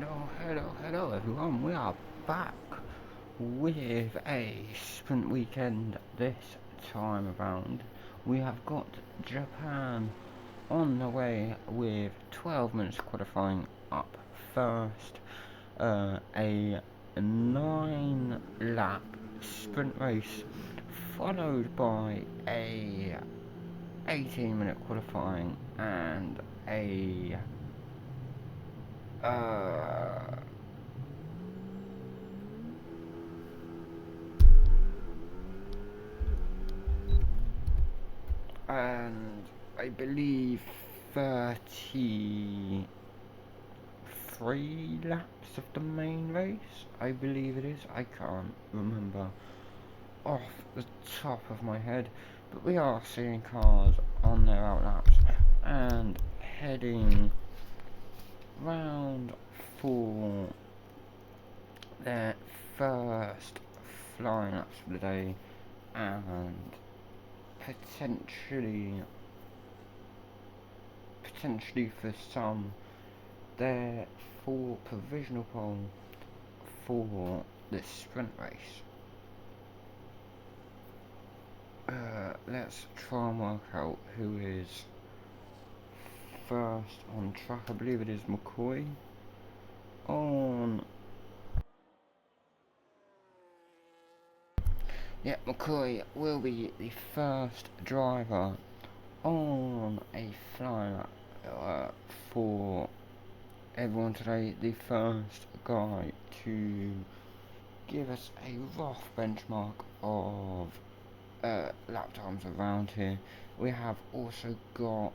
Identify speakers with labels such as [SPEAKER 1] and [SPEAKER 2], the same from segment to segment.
[SPEAKER 1] Hello everyone, we are back with a sprint weekend this time around. We have got Japan on the way with 12 minutes qualifying up first, a 9 lap sprint race followed by a 18-minute qualifying and a uh, and I believe 33 laps of the main race. I believe it is. I can't remember off the top of my head, but we are seeing cars on their outlaps and heading round for their first flying laps of the day and potentially for some their full provisional pole for the sprint race. Let's try and work out who is first on track. I believe it is McCoy. McCoy will be the first driver on a flying lap for everyone today. The first guy to give us a rough benchmark of lap times around here. We have also got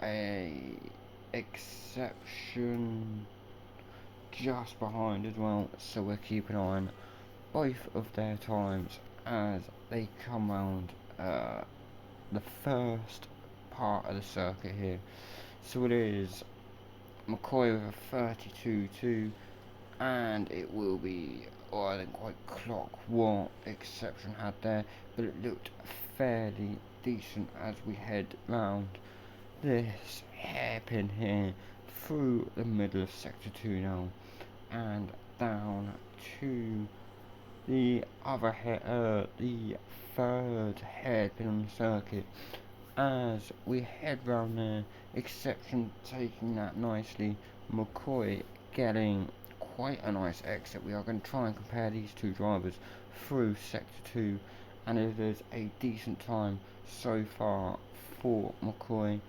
[SPEAKER 1] a exception just behind as well, so we're keeping an eye on both of their times as they come round the first part of the circuit here. So it is McCoy with a 32.2, and it will be, I didn't quite clock what exception had there, but it looked fairly decent as we head round this hairpin here through the middle of sector 2 now and down to the the third hairpin on the circuit as we head round there. Exception taking that nicely, McCoy getting quite a nice exit. We are going to try and compare these two drivers through sector 2, and it is a decent time so far for McCoy,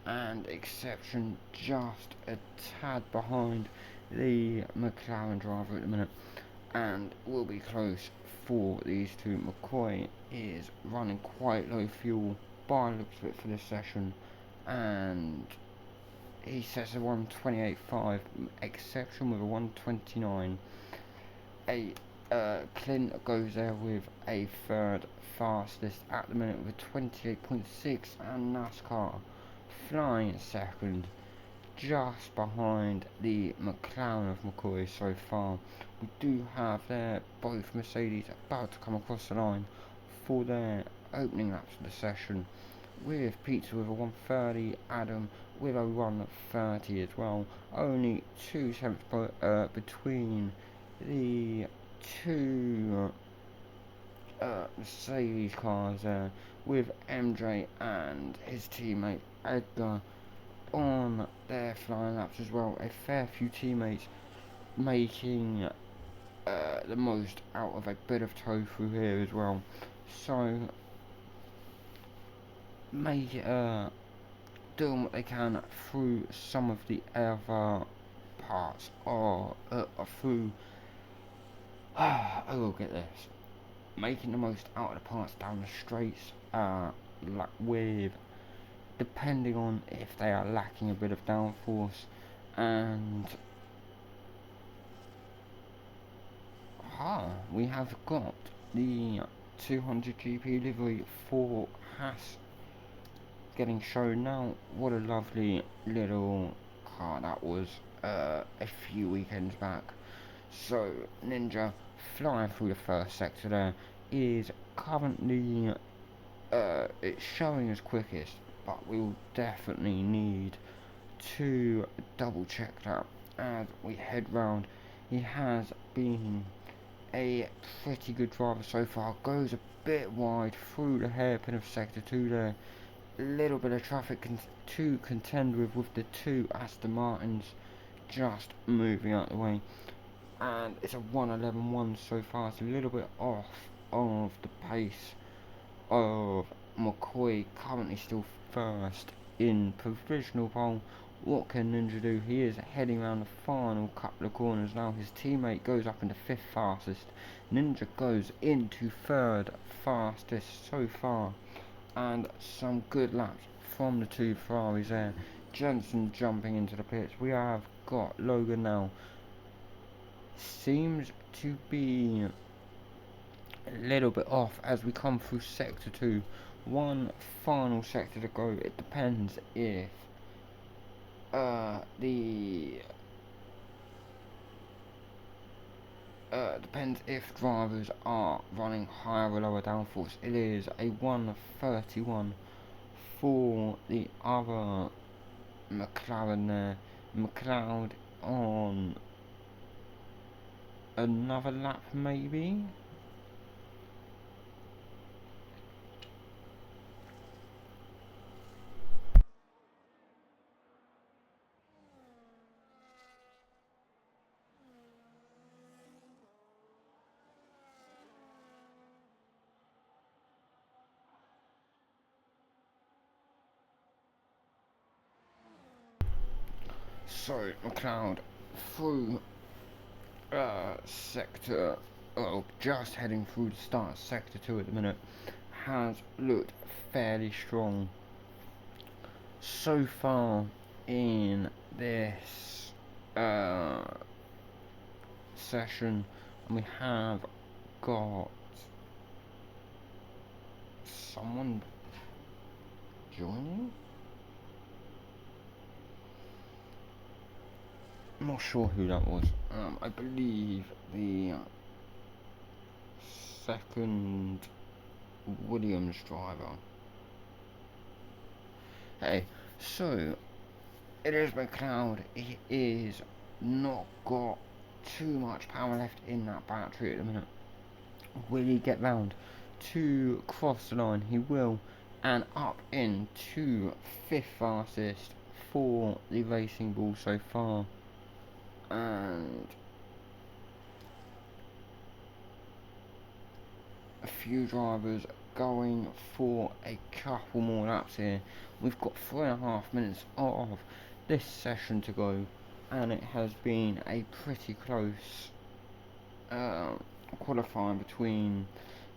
[SPEAKER 1] and Exception just a tad behind the McLaren driver at the minute, and will be close for these two. McCoy is running quite low fuel by the looks of it for this session, and he sets a 128.5, Exception with a 129. Clint goes there with a third fastest at the minute with a 28.6, and NASCAR flying second just behind the McLaren of McCoy so far. We do have there both Mercedes about to come across the line for their opening laps of the session, with Pizza with a 130, Adam with a 130 as well. Only 2 seconds between the two Mercedes cars there, with MJ and his teammate Edgar on their flying laps as well. A fair few teammates making the most out of a bit of tofu here as well. So doing what they can through some of the other parts or through I will get this, making the most out of the parts down the straights, with depending on if they are lacking a bit of downforce, and we have got the 200 GP livery for Haas getting shown now. What a lovely little car that was a few weekends back. So Ninja flying through the first sector there is currently it's showing as quickest, but we'll definitely need to double check that as we head round. He has been a pretty good driver so far. Goes a bit wide through the hairpin of sector 2 there. A little bit of traffic to contend with the two Aston Martins just moving out of the way. And it's a 1:11.1 so far. It's a little bit off of the pace of McCoy, currently still first in provisional pole. What can Ninja do? He is heading around the final couple of corners now. His teammate goes up into 5th fastest. Ninja goes into 3rd fastest so far. And some good laps from the two Ferraris there. Jensen jumping into the pits. We have got Logan now. Seems to be a little bit off as we come through sector 2. One final sector to go. It depends if depends if drivers are running higher or lower downforce. It is a 1:31 for the other McLaren there. McLeod on another lap maybe. So McLeod through sector, just heading through the start of sector 2 at the minute, has looked fairly strong so far in this session, and we have got someone joining. I'm not sure who that was. I believe the second Williams driver. Hey, so it is McLeod. He is not got too much power left in that battery at the minute. Will he get round to cross the line? He will, and up into 5th fastest for the Racing Bull so far. And a few drivers going for a couple more laps here. We've got 3.5 minutes of this session to go, and it has been a pretty close qualifying between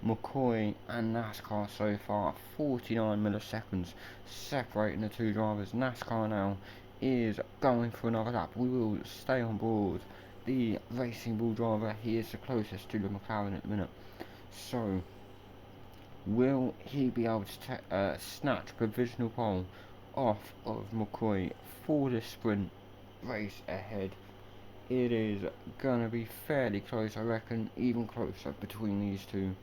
[SPEAKER 1] McCoy and NASCAR so far. 49 milliseconds separating the two drivers. NASCAR now is going for another lap. We will stay on board the Racing Bull driver. He is the closest to the McLaren at the minute. So, will he be able to snatch provisional pole off of McCoy for the sprint race ahead? It is gonna be fairly close, I reckon, even closer between these two.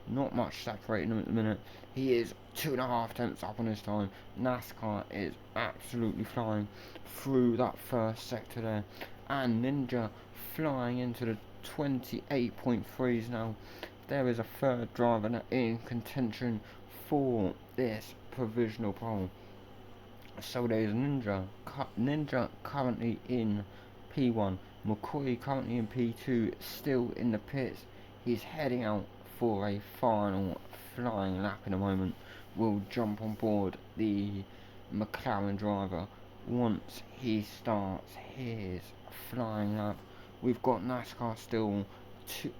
[SPEAKER 1] Not much separating them at the minute. He is 2.5 tenths up on his time. NASCAR is absolutely flying through that first sector there. And Ninja flying into the 28.3s now. There is a third driver in contention for this provisional pole. So there's Ninja currently in P1. McCoy currently in P2, still in the pits. He's heading out for a final flying lap in a moment. We'll jump on board the McLaren driver once he starts his flying lap. We've got NASCAR still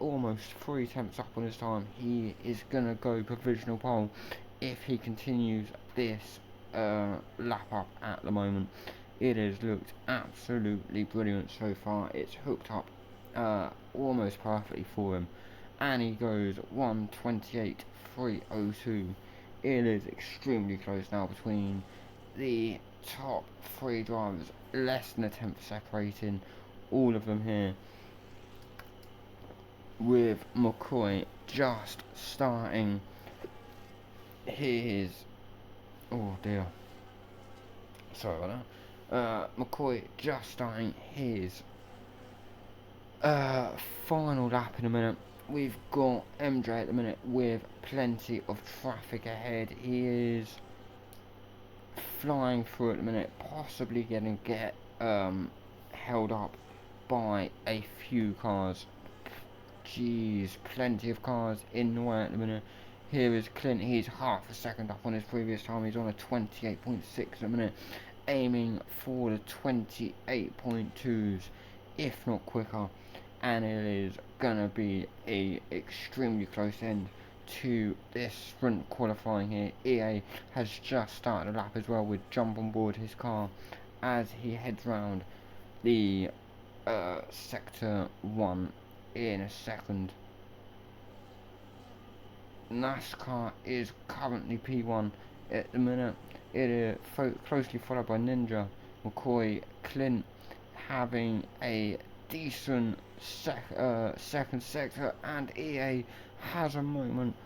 [SPEAKER 1] almost 3 tenths up on his time. He is gonna go provisional pole if he continues this lap up at the moment. It has looked absolutely brilliant so far. It's hooked up almost perfectly for him, and he goes 1:28.302. It is extremely close now between the top 3 drivers, less than a tenth separating all of them here, with McCoy just starting his, oh dear, sorry about that, McCoy just starting his final lap in a minute. We've got MJ at the minute with plenty of traffic ahead. He is flying through at the minute, possibly get held up by a few cars. Jeez, plenty of cars in the way at the minute. Here is Clint, he's half a second up on his previous time. He's on a 28.6 at the minute, aiming for the 28.2s, if not quicker. And it is gonna be a extremely close end to this sprint qualifying here. EA has just started a lap as well with Jump on board his car as he heads round the sector 1 in a second. NASCAR is currently P1 at the minute. It is closely followed by Ninja, McCoy, Clint having a decent second sector, and EA has a moment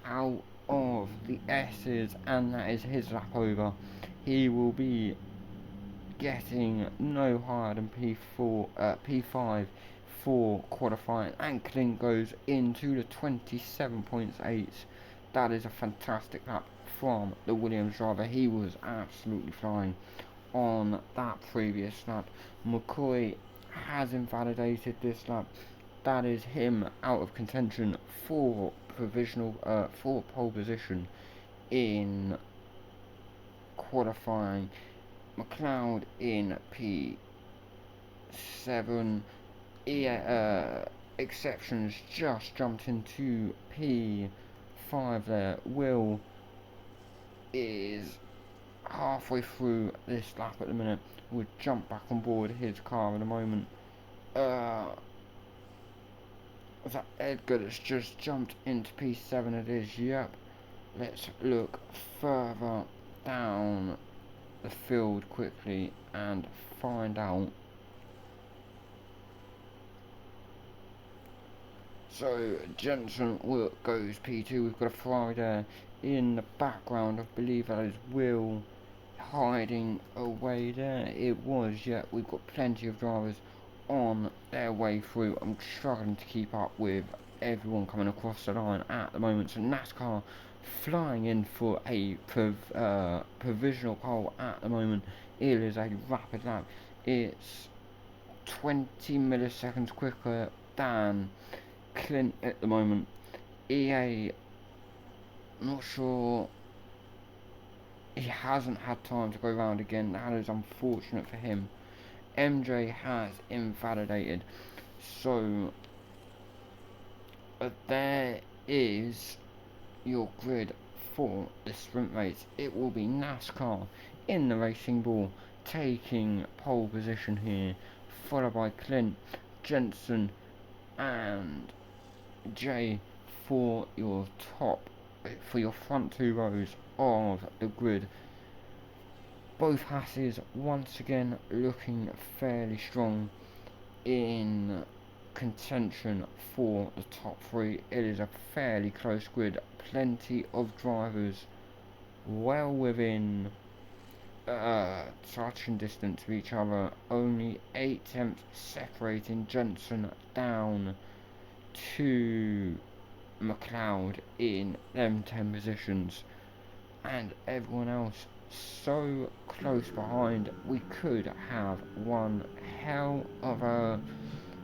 [SPEAKER 1] out of the S's, and that is his lap over. He will be getting no higher than P5 for qualifying, and Clint goes into the 27.8. That is a fantastic lap from the Williams driver. He was absolutely flying on that previous lap. McCoy has invalidated this lap. That is him out of contention for for pole position in qualifying. McLeod in P7. Exceptions just jumped into P5 there. Will is halfway through this lap at the minute. Would jump back on board his car in a moment. Was that Edgar that's just jumped into P7? It is, yep. Let's look further down the field quickly and find out. So Jensen goes P2. We've got a Ferrari there in the background. I believe that is Will hiding away there. It was, yeah. We've got plenty of drivers on their way through. I'm struggling to keep up with everyone coming across the line at the moment. So NASCAR flying in for a provisional pole at the moment. It is a rapid lap. It's 20 milliseconds quicker than Clint at the moment. EA, not sure, he hasn't had time to go round again. That is unfortunate for him. MJ has invalidated. So there is your grid for the sprint race. It will be NASCAR in the racing ball taking pole position here, followed by Clint, Jensen and Jay for your front two rows of the grid. Both Hasses once again looking fairly strong in contention for the top three. It is a fairly close grid, plenty of drivers well within touching distance of each other, only 8 tenths separating Jensen down to McLeod in them 10 positions, and everyone else so close behind. We could have one hell of a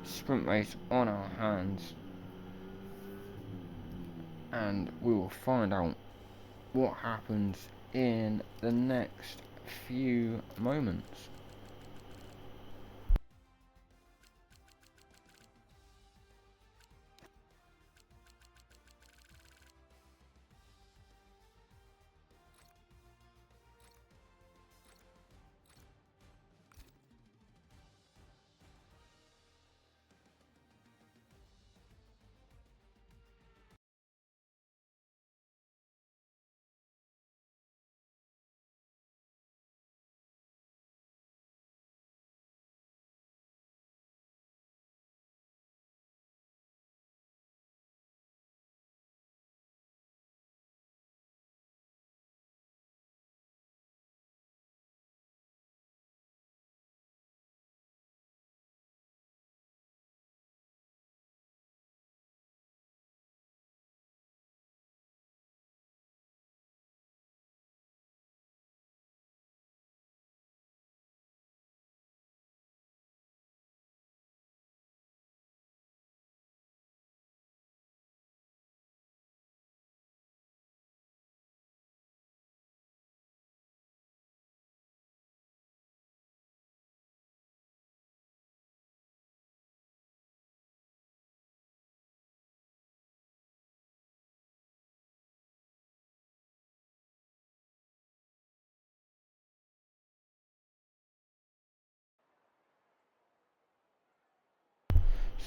[SPEAKER 1] sprint race on our hands, and we will find out what happens in the next few moments.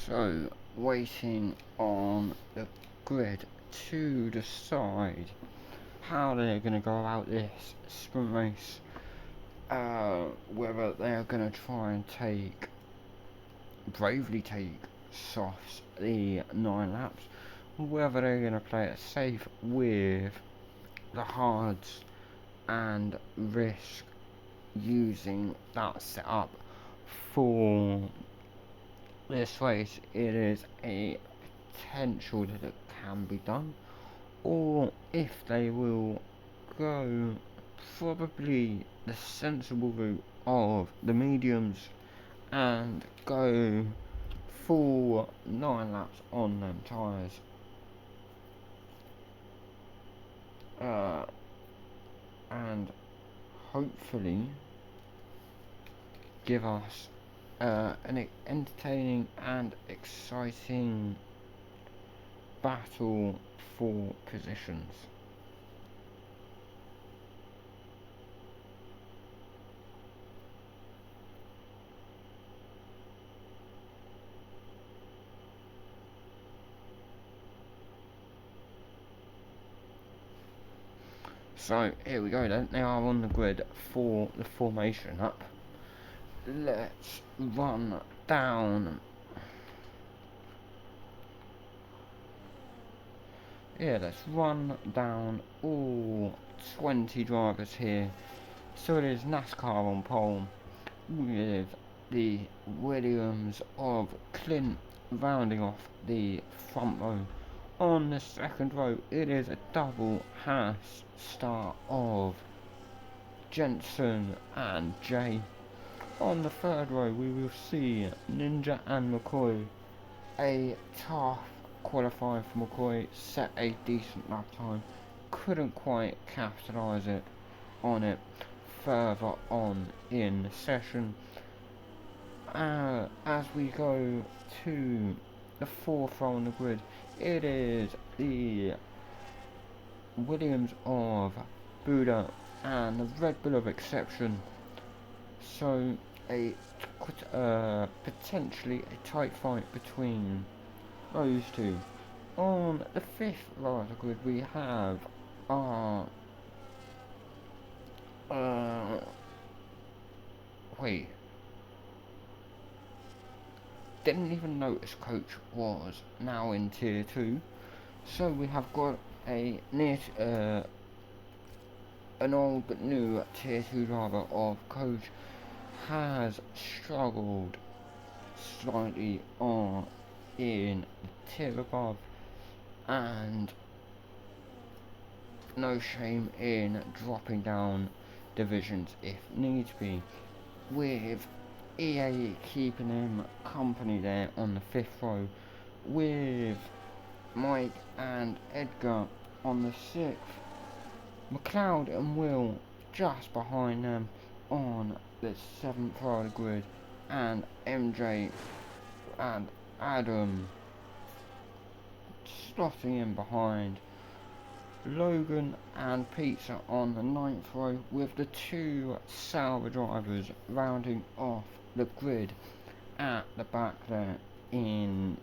[SPEAKER 1] So, waiting on the grid to decide how they're going to go about this sprint race. Whether they're going to try and bravely take softs the 9 laps, whether they're going to play it safe with the hards and risk using that setup for this race. It is a potential that it can be done, or if they will go probably the sensible route of the mediums and go full 9 laps on them tyres. And hopefully give us an entertaining and exciting battle for positions. So here we go then, they are on the grid for the formation up. Let's run down. Yeah, let's run down all 20 drivers here. So it is NASCAR on pole with the Williams of Clint rounding off the front row. On the second row, it is a double Haas start of Jensen and Jay. On the third row, we will see Ninja and McCoy. A tough qualifying for McCoy, set a decent lap time, couldn't quite capitalise on it further on in the session. As we go to the fourth row on the grid, it is the Williams of Buda and the Red Bull of Exception. So potentially a tight fight between those two. On the fifth row of the grid, we have our didn't even notice coach was now in tier 2. So we have got an old but new tier 2 driver of coach. Has struggled slightly on in the tier above, and no shame in dropping down divisions if needs be, with EA keeping him company there on the fifth row, with Mike and Edgar on the sixth, McLeod and Will just behind them on the seventh row of the grid, and MJ and Adam slotting in behind. Logan and Pizza on the ninth row, with the two Sauber drivers rounding off the grid at the back there in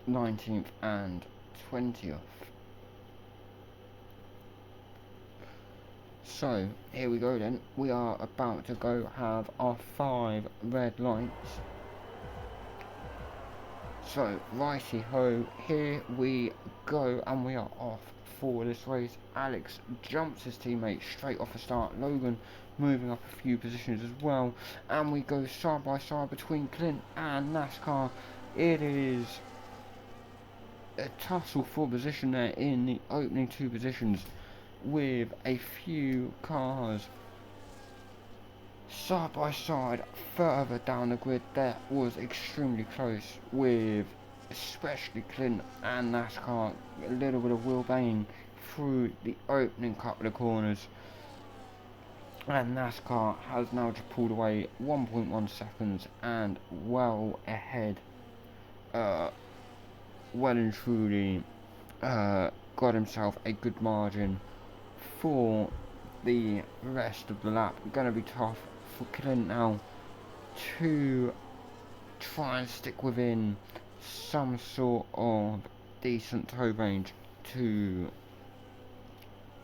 [SPEAKER 1] 19th and 20th. So here we go then, we are about to go have our 5 red lights. So righty ho, here we go, and we are off for this race. Alex jumps his teammate straight off the start, Logan moving up a few positions as well, and we go side by side between Clint and NASCAR. It is a tussle for position there in the opening 2 positions, with a few cars side by side further down the grid. That was extremely close, with especially Clint and NASCAR, a little bit of wheel banging through the opening couple of corners, and NASCAR has now just pulled away 1.1 seconds and well ahead, well and truly got himself a good margin for the rest of the lap. Going to be tough for Clint now to try and stick within some sort of decent toe range to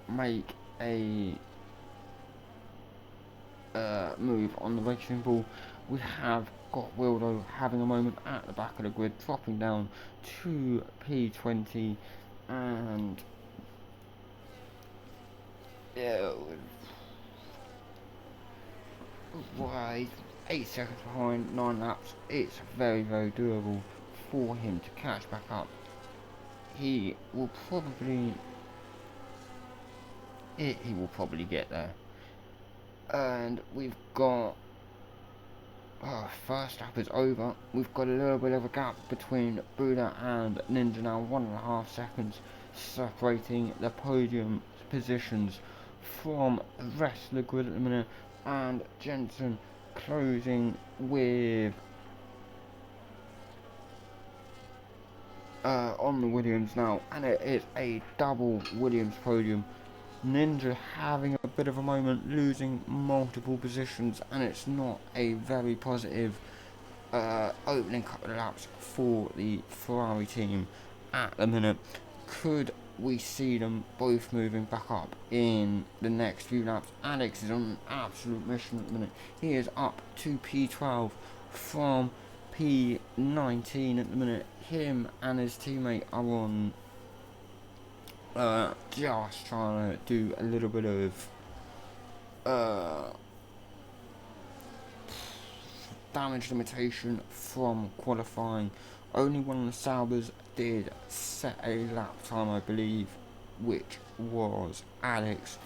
[SPEAKER 1] make a move on the racing ball. We have got Wildo having a moment at the back of the grid, dropping down to P20, and yeah, right, 8 seconds behind, 9 laps. It's very, very doable for him to catch back up. He will probably get there. And we've got first lap is over. We've got a little bit of a gap between Buda and Ninja now, 1.5 seconds separating the podium positions from the rest of the grid at the minute, and Jensen closing with on the Williams now, and it is a double Williams podium. Ninja having a bit of a moment, losing multiple positions, and it's not a very positive opening couple of laps for the Ferrari team at the minute. Could we see them both moving back up in the next few laps? Alex is on an absolute mission at the minute. He is up to P12 from P19 at the minute. Him and his teammate are on just trying to do a little bit of damage limitation from qualifying. Only one of the Saubers did set a lap time, I believe, which was Alex,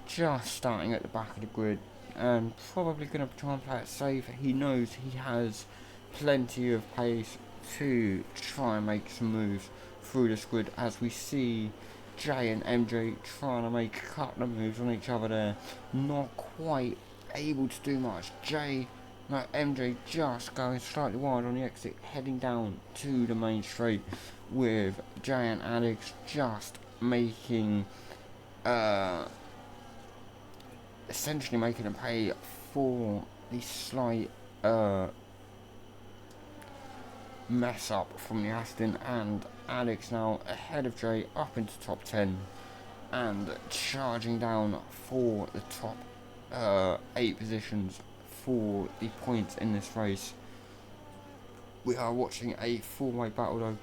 [SPEAKER 1] just starting at the back of the grid and probably going to try and play it safe. He knows he has plenty of pace to try and make some moves through this grid, as we see Jay and MJ trying to make a couple of moves on each other there. Not quite able to do much. MJ just going slightly wide on the exit, heading down to the main straight, with Jay and Alex just making essentially making them pay for the slight mess up from the Aston, and Alex now ahead of Jay up into top 10 and charging down for the top 8 positions for the points in this race. We are watching a four-way battle though.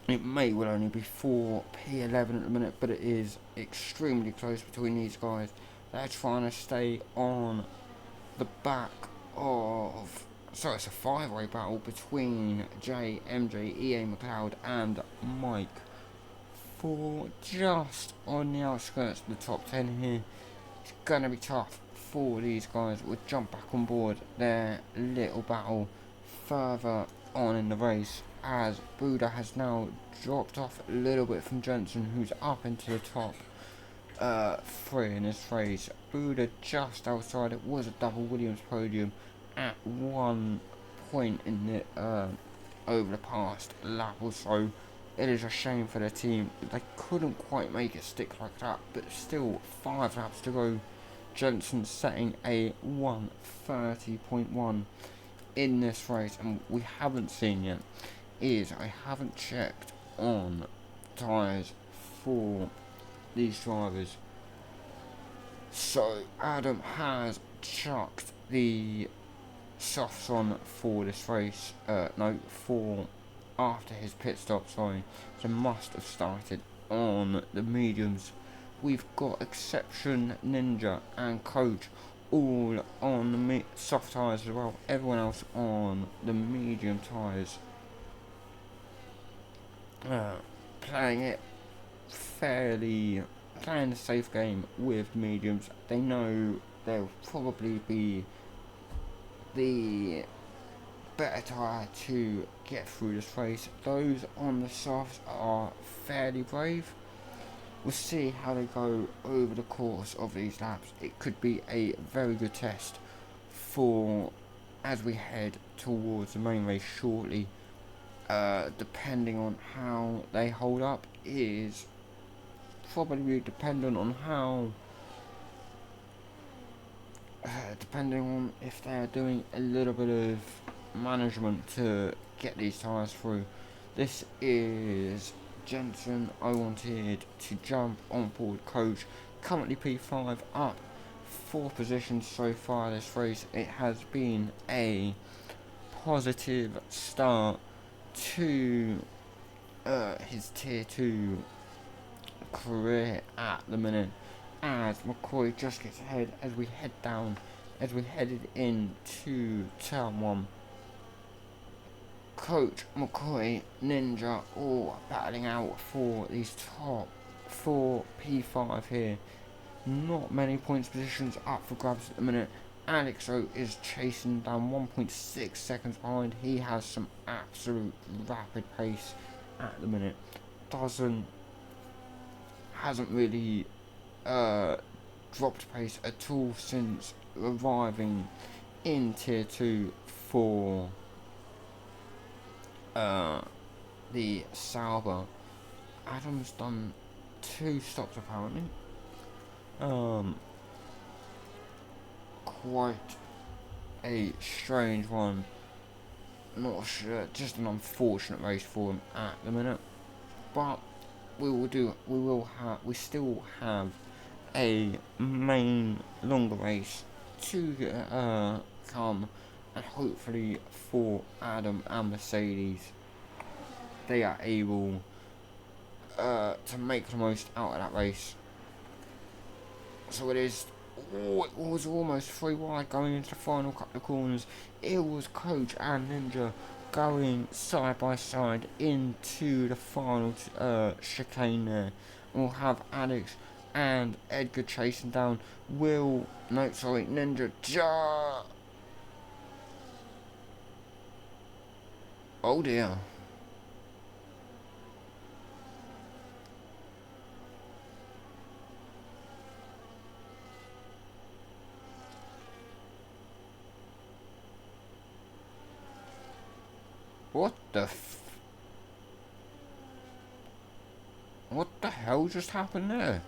[SPEAKER 1] It may well only be 4 P11 at the minute, but it is extremely close between these guys. They're trying to stay on the back of... So it's a 5-way battle between Jay, MJ, EA McLeod and Mike for just on the outskirts of the top 10 here. It's going to be tough for these guys. We'll jump back on board their little battle further on in the race, as Buda has now dropped off a little bit from Jensen, who's up into the top 3 in this race. Buda just outside. It was a double Williams podium at one point in the over the past lap or so. It is a shame for the team. They couldn't quite make it stick like that, but still 5 laps to go. Jensen setting a 1:30.1 in this race, and we haven't seen yet is I haven't checked on tyres for these drivers. So Adam has chucked the softs on for this race, for after his pit stop, so must have started on the mediums. We've got Exception, Ninja and Coach all on the soft tyres as well, everyone else on the medium tyres. Playing the safe game with mediums. They know they'll probably be the better tyre to get through this race. Those on the softs are fairly brave. We'll see how they go over the course of these laps. It could be a very good test for as we head towards the main race shortly. Depending on how they hold up is probably dependent on how depending on if they're doing a little bit of management to get these tyres through. This is Jensen. I wanted to jump on board coach. Currently P5 up 4 positions so far this race. It has been a positive start to his tier 2 career at the minute, as McCoy just gets ahead as we headed into turn 1. Coach, McCoy, Ninja all battling out for these top 4 P5 here. Not many points positions up for grabs at the minute. Alexo is chasing down 1.6 seconds behind. He has some absolute rapid pace at the minute. Hasn't really dropped pace at all since arriving in tier 2 for the Sauber. Adam's done 2 stops apparently. Quite a strange one. Not sure, just an unfortunate race for him at the minute. But we still have a main longer race to come, and hopefully for Adam and Mercedes they are able to make the most out of that race. So it was almost 3 wide going into the final couple of corners. It was Coach and Ninja going side by side into the final chicane there. And we'll have Alex and Edgar chasing down Ninja. Oh dear. What the hell just happened there?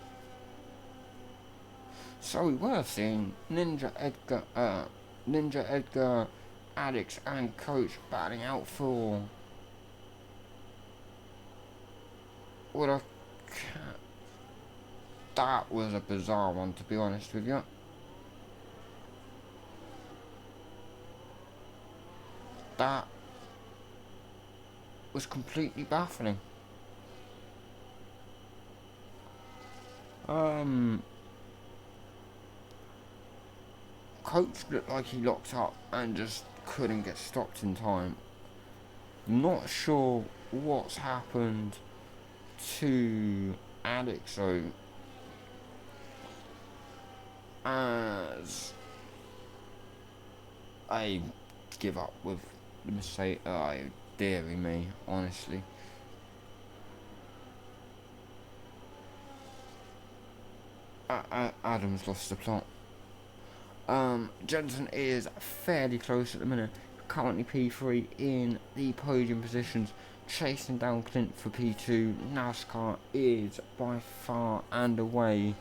[SPEAKER 1] So we were seeing Ninja Edgar, Alex and Coach battling out for that was a bizarre one, to be honest with you. That was completely baffling. Coach looked like he locked up and just couldn't get stopped in time. Not sure what's happened to Alex though, as I give up with the mistake. Deary me, honestly. Adam's lost the plot. Jensen is fairly close at the minute. Currently P3 in the podium positions, chasing down Clint for P2. NASCAR is by far and away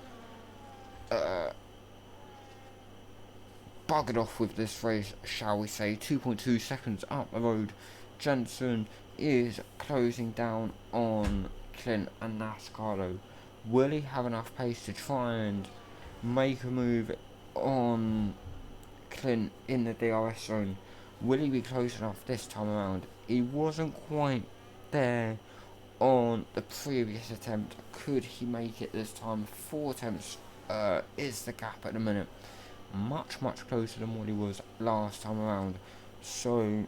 [SPEAKER 1] buggered off with this race, shall we say. 2.2 seconds up the road. Jensen is closing down on Clint and NASCAR though. Will he have enough pace to try and make a move on Clint in the DRS zone? Will he be close enough this time around? He wasn't quite there on the previous attempt. Could he make it this time? 4 attempts is the gap at the minute. Much closer than what he was last time around. So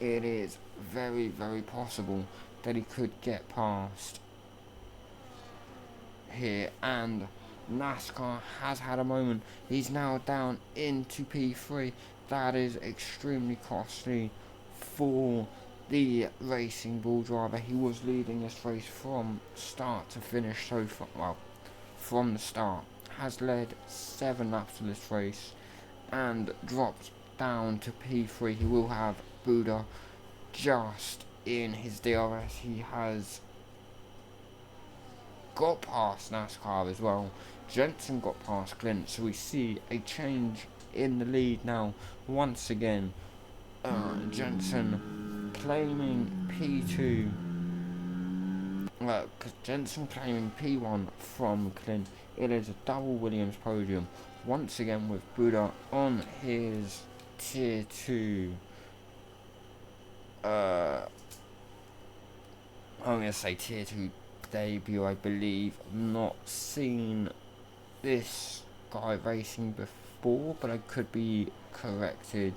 [SPEAKER 1] it is very possible that he could get past here, and NASCAR has had a moment. He's now down into P3. That is extremely costly for the Racing Bull driver. He was leading this race from start to finish so far. Well, from the start. Has led 7 laps of this race and dropped down to P3. He will have Buddha just in his DRS. He has got past NASCAR as well, Jenson got past Clint, so we see a change in the lead now. Once again, Jenson claiming P2. Jenson claiming P1 from Clint. It is a double Williams podium. Once again with Buddha on his tier 2. I'm going to say tier 2 debut, I believe. Not seen this guy racing before, but I could be corrected.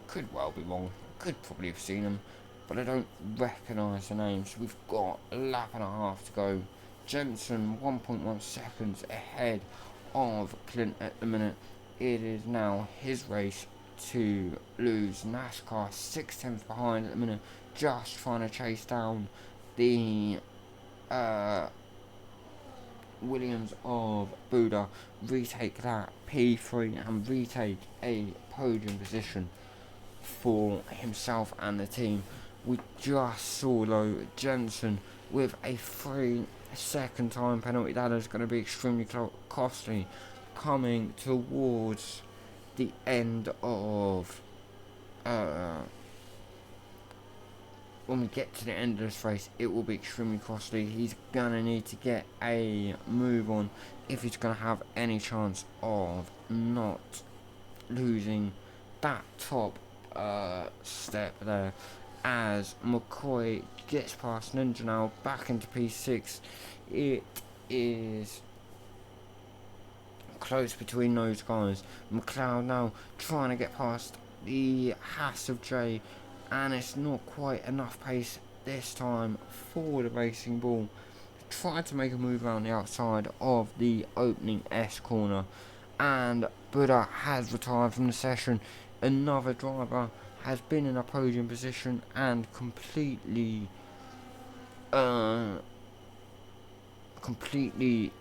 [SPEAKER 1] Could well be wrong. Could probably have seen him, but I don't recognise the name. So we've got a lap and a half to go. Jenson 1.1 seconds ahead of Clint at the minute. It is now his race to lose. NASCAR 6/10 behind at the minute, just trying to chase down the Williams of Buddha, retake that P3 and retake a podium position for himself and the team. We just saw though Jenson with a 3-second time penalty. That is going to be extremely costly coming towards the end of when we get to the end of this race. It will be extremely costly. He's gonna need to get a move on if he's gonna have any chance of not losing that top step there, as McCoy gets past Ninja now back into P6. It is close between those guys. McLeod now trying to get past the Haas of Jay, and it's not quite enough pace this time for the Racing Bull. Tried to make a move around the outside of the opening S corner, and Buddha has retired from the session. Another driver has been in a podium position and completely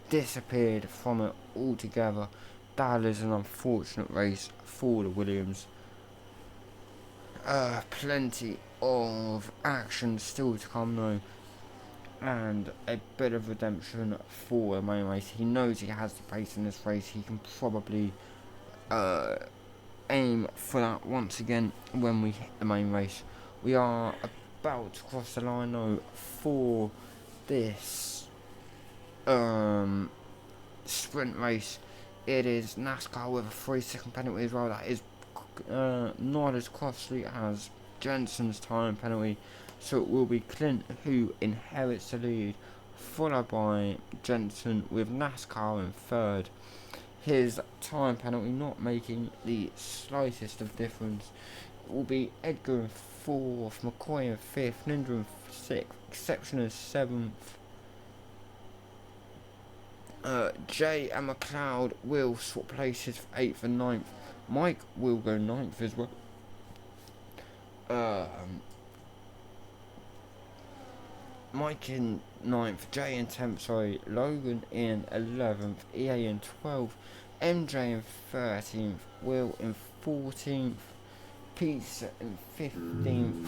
[SPEAKER 1] disappeared from it altogether. That is an unfortunate race for the Williams. Plenty of action still to come though, and a bit of redemption for the main race. He knows he has the pace in this race. He can probably aim for that once again when we hit the main race. We are about to cross the line though for this sprint race. It is NASCAR with a 3-second penalty as well. That is not as costly as Jenson's time penalty, so it will be Clint who inherits the lead, followed by Jenson with NASCAR in third. His time penalty not making the slightest of difference. It will be Edgar in fourth, McCoy in fifth, Ninja in sixth, Exception in seventh. Jay and McLeod will swap places for 8th and 9th. Mike will go 9th as well. Mike in 9th, Jay in 10th, sorry, Logan in 11th, EA in 12th, MJ in 13th, Will in 14th, Pete in 15th,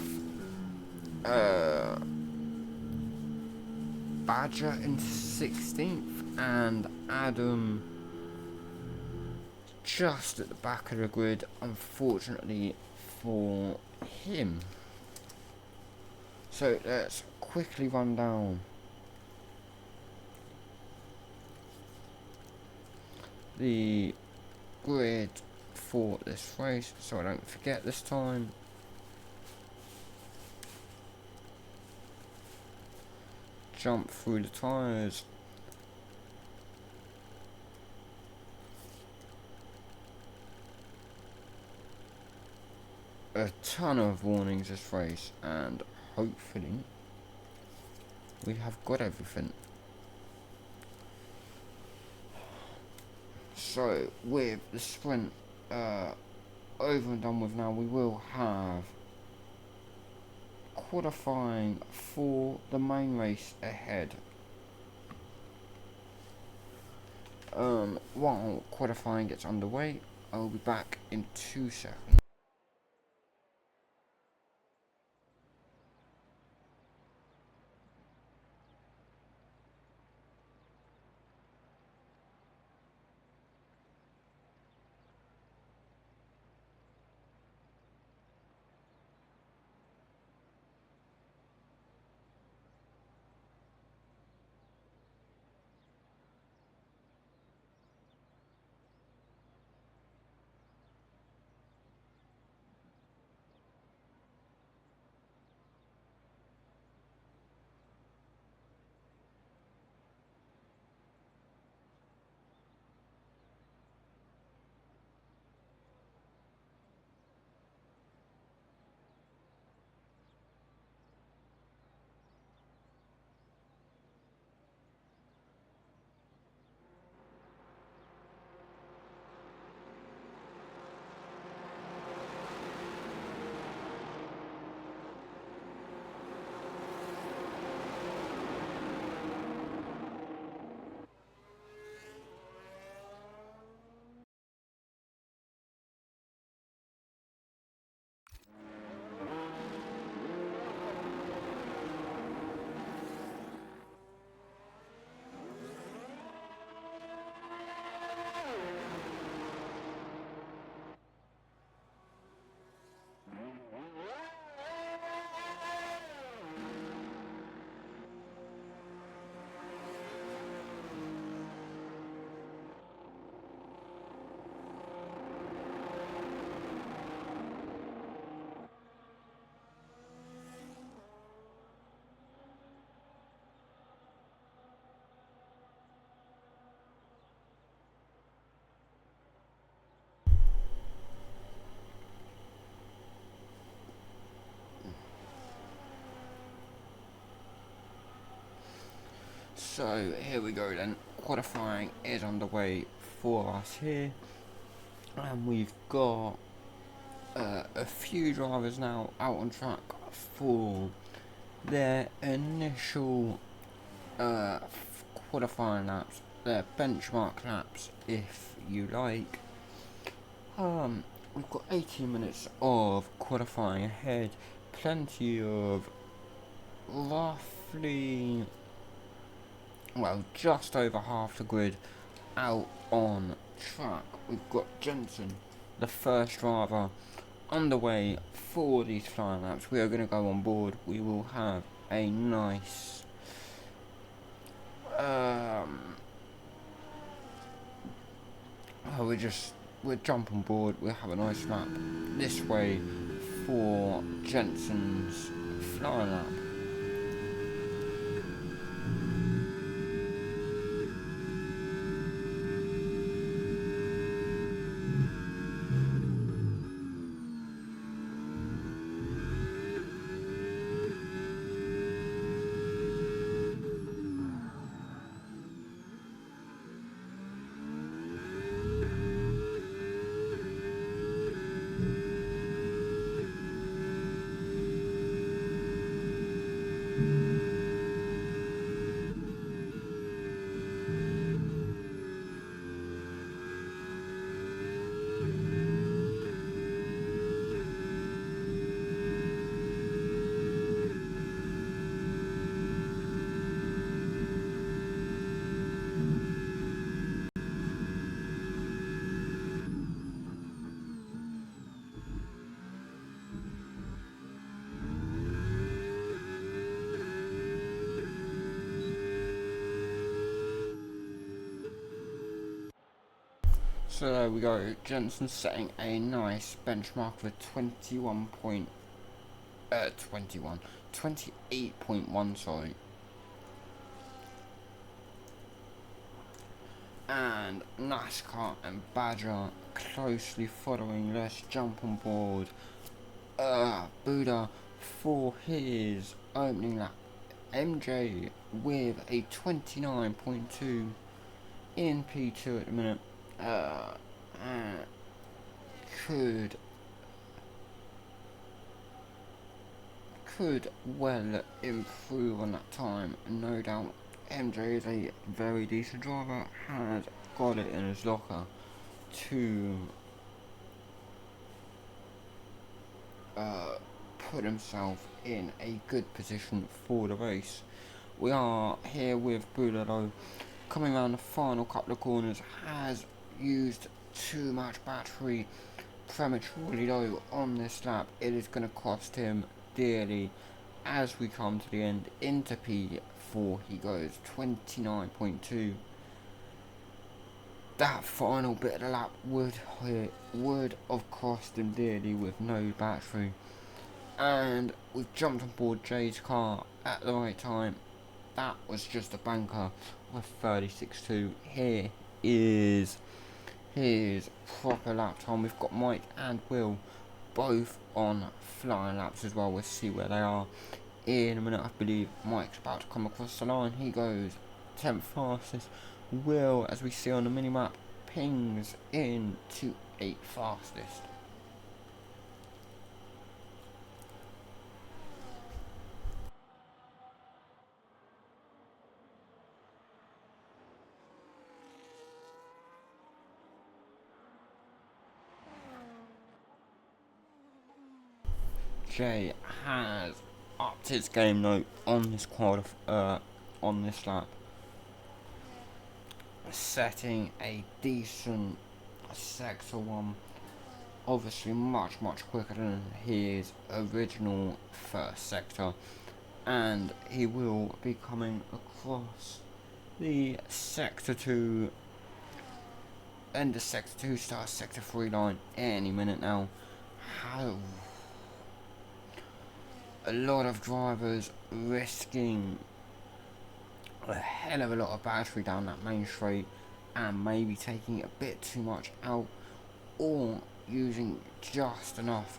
[SPEAKER 1] Badger in 16th, and Adam just at the back of the grid, unfortunately for him. So let's quickly run down the grid for this race so I don't forget this time. Jump through the tyres. A ton of warnings this race, and hopefully we have got everything. So with the sprint over and done with now, we will have qualifying for the main race ahead. While qualifying gets underway, I'll be back in 2 seconds. So here we go then. Qualifying is underway for us here, and we've got a few drivers now out on track for their initial qualifying laps, their benchmark laps, if you like. We've got 18 minutes of qualifying ahead, plenty of roughly, well, just over half the grid out on track. We've got Jensen, the first driver, underway for these flying laps. We are going to go on board. We will have a nice we'll jump on board. We'll have a nice lap this way for Jensen's flying lap. So there we go, Jensen setting a nice benchmark for 28.1, sorry. And NASCAR and Badger closely following. Let's jump on board Buda for his opening lap. MJ with a 29.2 in P2 at the minute. Could well improve on that time, no doubt. MJ is a very decent driver, has got it in his locker to put himself in a good position for the race. We are here with Buda though, coming around the final couple of corners, has used too much battery prematurely though on this lap. It is going to cost him dearly as we come to the end. Into P4 he goes, 29.2. That final bit of the lap would have cost him dearly with no battery. And we've jumped on board Jay's car at the right time. That was just a banker with 36.2. Here is his proper lap time. We've got Mike and Will both on flying laps as well. We'll see where they are in a minute. I believe Mike's about to come across the line. He goes 10th fastest. Will, as we see on the minimap, pings in to 8th fastest. Jay has upped his game note on this on this lap, setting a decent sector 1, obviously much quicker than his original first sector, and he will be coming across the sector 2, end of sector 2, start sector 3 line any minute now. How a lot of drivers risking a hell of a lot of battery down that main straight and maybe taking a bit too much out, or using just enough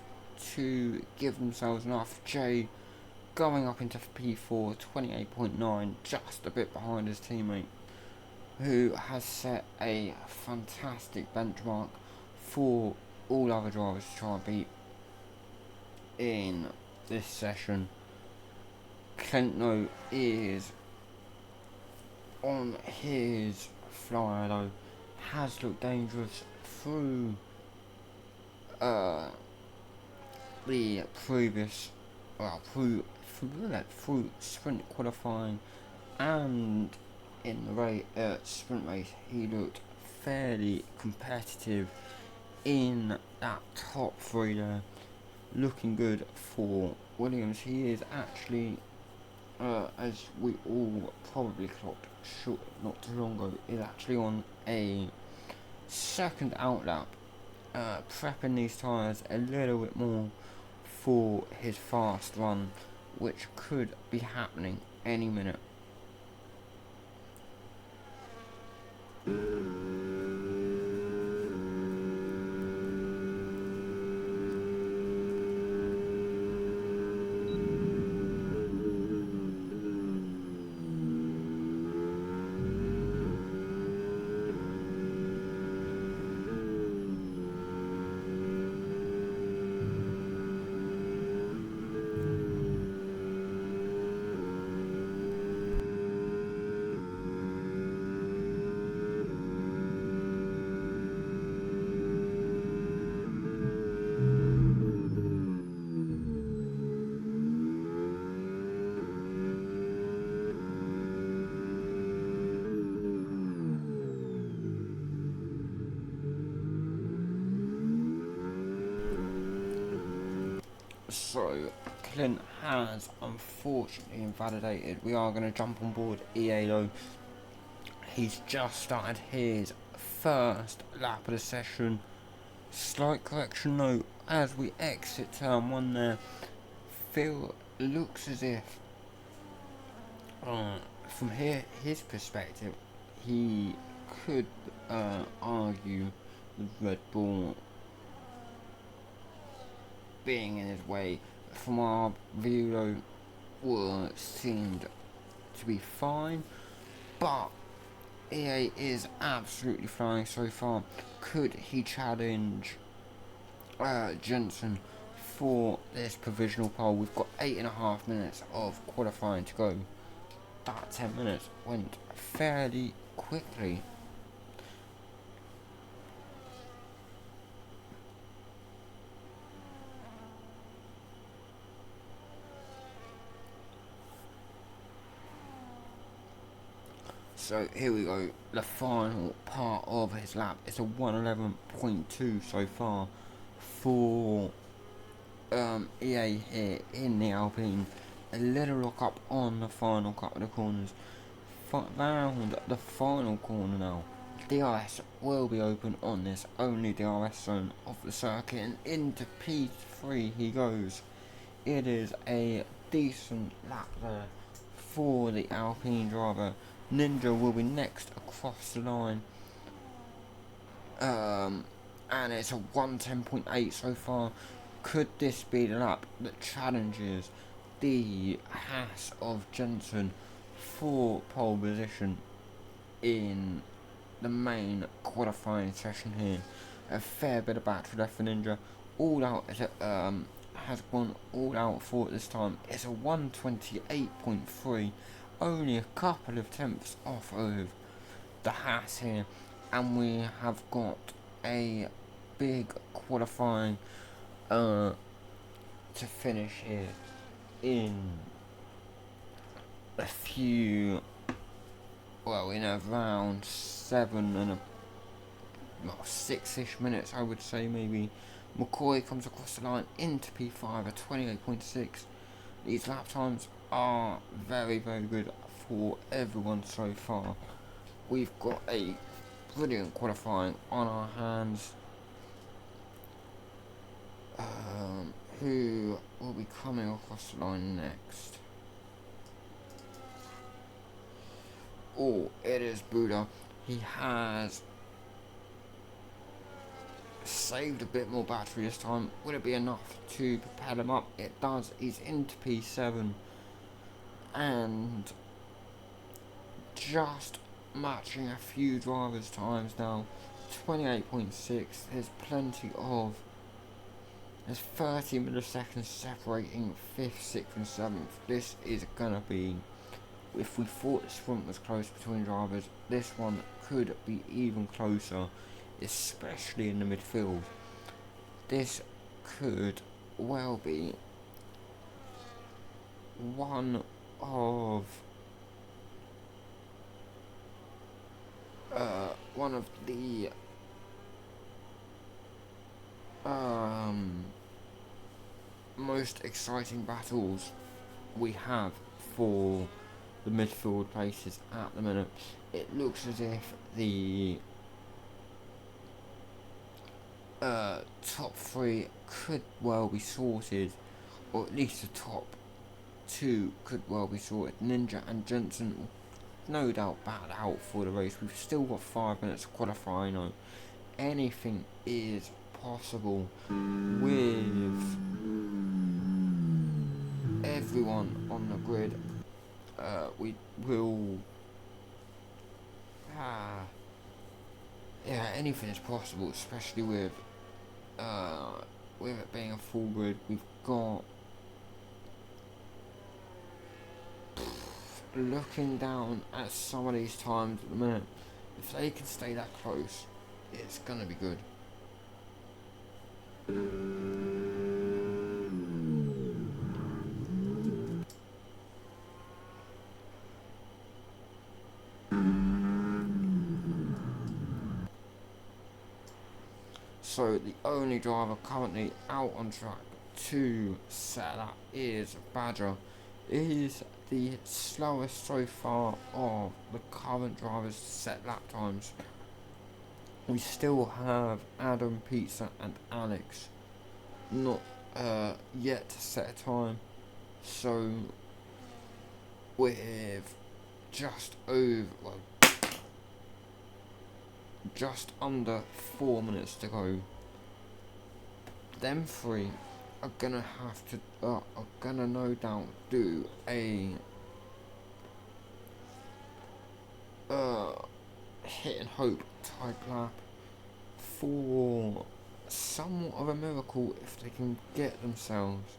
[SPEAKER 1] to give themselves enough. Jay going up into P4, 28.9, just a bit behind his teammate, who has set a fantastic benchmark for all other drivers to try and beat in this session. Kentno is on his flyer though, has looked dangerous through the previous, through sprint qualifying, and in the sprint race he looked fairly competitive in that top three there, looking good for Williams. He is actually, as we all probably clocked not too long ago, is actually on a second outlap, prepping these tyres a little bit more for his fast run, which could be happening any minute. So, Clint has unfortunately invalidated. We are going to jump on board EA though. He's just started his first lap of the session. Slight correction though, as we exit turn 1 there, Phil looks as if, from his perspective, he could argue the Red Bull being in his way. From our view though, seemed to be fine, but EA is absolutely flying so far. Could he challenge Jensen for this provisional pole? We've got 8.5 minutes of qualifying to go. That 10 minutes went fairly quickly. So here we go, the final part of his lap. It's a 1:11.2 so far for EA here in the Alpine. A little lock up on the final couple of corners. Round the final corner now, DRS will be open on this only DRS zone of the circuit, and into P3 he goes. It is a decent lap there for the Alpine driver. Ninja will be next across the line, and it's a 1:10.8 so far. Could this be the lap that challenges the Haas of Jensen for pole position in the main qualifying session here? A fair bit of battery left for Ninja. All out has gone all out for it this time. It's a 1:28.3. Only a couple of tenths off of the Haas here, and we have got a big qualifying to finish here in a few, in around 6-ish minutes, I would say. Maybe McCoy comes across the line into P5 at 28.6. These lap times are very, very good for everyone so far. We've got a brilliant qualifying on our hands. Who will be coming across the line next? Oh, it is Buda. He has saved a bit more battery this time. Will it be enough to propel him up? It does. He's into P7. and just matching a few drivers' times now. 28.6. There's 30 milliseconds separating 5th, 6th and 7th. This is gonna be, if we thought the sprint was close between drivers, this one could be even closer, especially in the midfield. This could well be one of the most exciting battles we have for the midfield places at the minute. It looks as if the top 3 could well be sorted, or at least the top 2 could well be sorted. Ninja and Jensen no doubt battle out for the race. We've still got 5 minutes to qualify. Now anything is possible with everyone on the grid. We will anything is possible, especially with it being a full grid. We've got, looking down at some of these times at the minute, if they can stay that close, it's gonna be good. So the only driver currently out on track to set that is Badger. Is the slowest so far of the current drivers to set lap times. We still have Adam, Pizza and Alex not yet to set a time. So with just under 4 minutes to go, them 3 are gonna have to no doubt do a hit and hope type lap for somewhat of a miracle if they can get themselves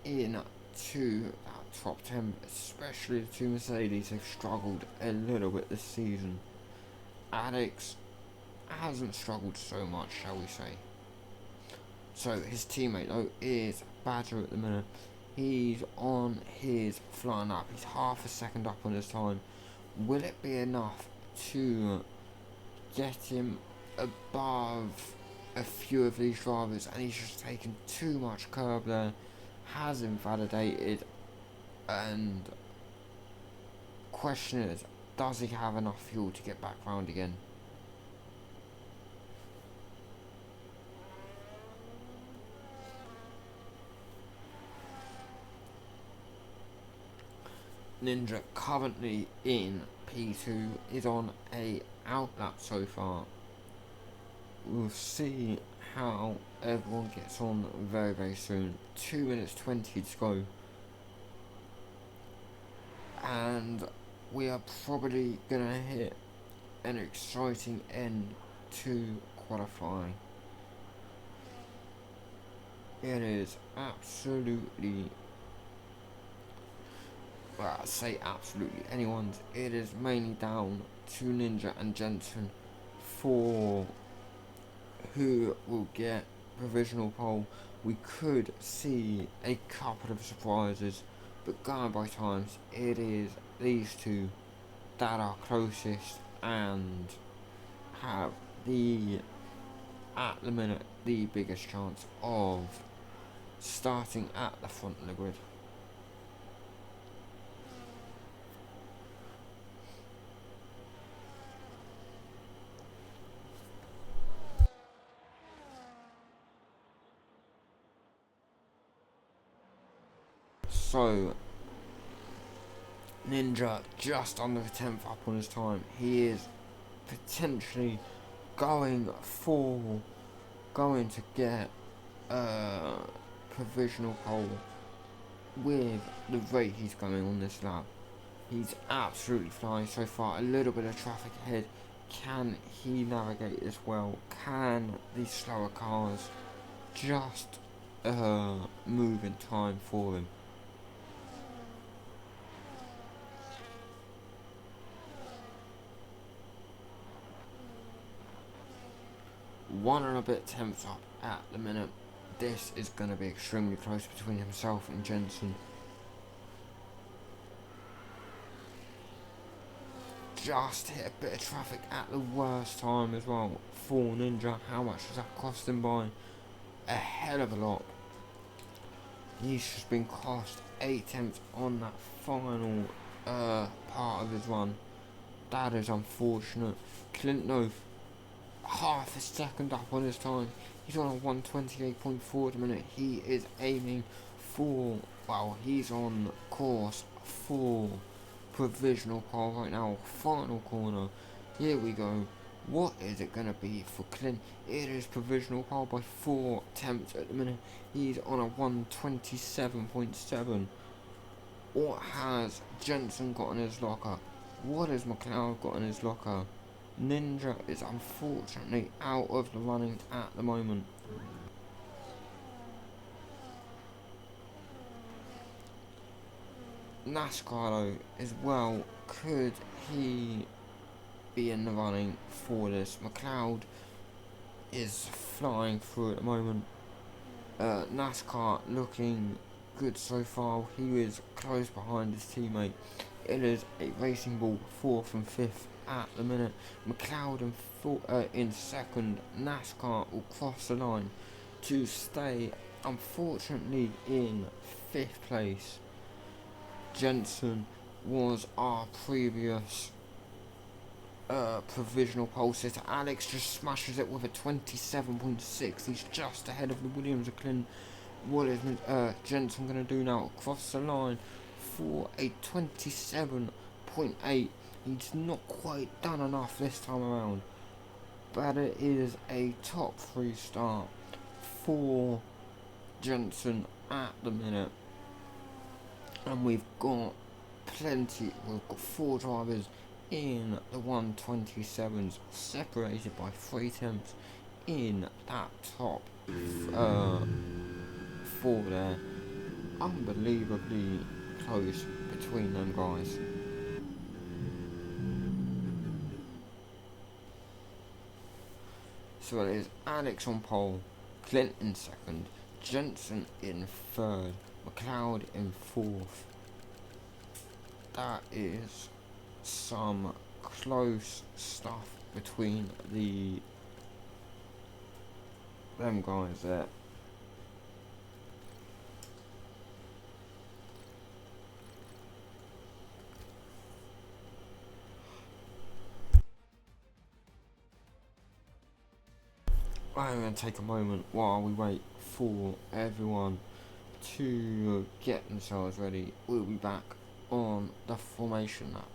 [SPEAKER 1] in to that top 10, especially the 2 Mercedes. They've struggled a little bit this season. Alex hasn't struggled so much, shall we say. So his teammate though is Badger at the minute. He's on his flying lap. He's half a second up on his time. Will it be enough to get him above a few of these drivers? And he's just taken too much curb there. Has invalidated. And question is, does he have enough fuel to get back round again? Ninja currently in P2 is on a outlap so far. We'll see how everyone gets on very very soon. 2 minutes 20 to go, and we are probably gonna hit an exciting end to qualifying. It is absolutely, well, I say absolutely anyone's. It is mainly down to Ninja and Jensen for who will get provisional pole. We could see a couple of surprises, but going by times, it is these 2 that are closest and have at the minute, the biggest chance of starting at the front of the grid. So Ninja just under the 10th up on his time. He is potentially going to get a provisional pole. with the rate he's going on this lap. He's absolutely flying so far. A little bit of traffic ahead. Can he navigate this well? Can these slower cars just move in time for him? One and a bit tenths up at the minute. This is going to be extremely close between himself and Jensen. Just hit a bit of traffic at the worst time as well. For Ninja, how much does that cost him by? A hell of a lot. He's just been cost 8 tenths on that final part of his run. That is unfortunate. Clint though, half a second up on his time. He's on a 128.4 at the minute. He is aiming for, well, he's on course for provisional pole right now. Final corner. Here we go. What is it going to be for Clint? It is provisional pole by 4 attempts at the minute. He's on a 127.7. What has Jensen got in his locker? What has McLeod got in his locker? Ninja is unfortunately out of the running at the moment. NASCAR as well, could he be in the running for this? McLeod is flying through at the moment. NASCAR looking good so far. He is close behind his teammate. It is a Racing Bull 4th and 5th at the minute. McLeod in second. NASCAR will cross the line to stay, unfortunately, in 5th place. Jensen was our previous provisional pole sitter. Alex just smashes it with a 27.6. He's just ahead of the Williams of Clint. What is Jensen going to do now? Across the line for a 27.8. He's not quite done enough this time around, but it is a top 3 start for Jensen at the minute. And we've got 4 drivers in the 127s, separated by 3 attempts in that top 4 there. Unbelievably close between them guys. So it is Alex on pole, Clint in second, Jensen in third, McLeod in 4th. That is some close stuff between them guys there. I'm going to take a moment while we wait for everyone to get themselves ready. We'll be back on the formation map.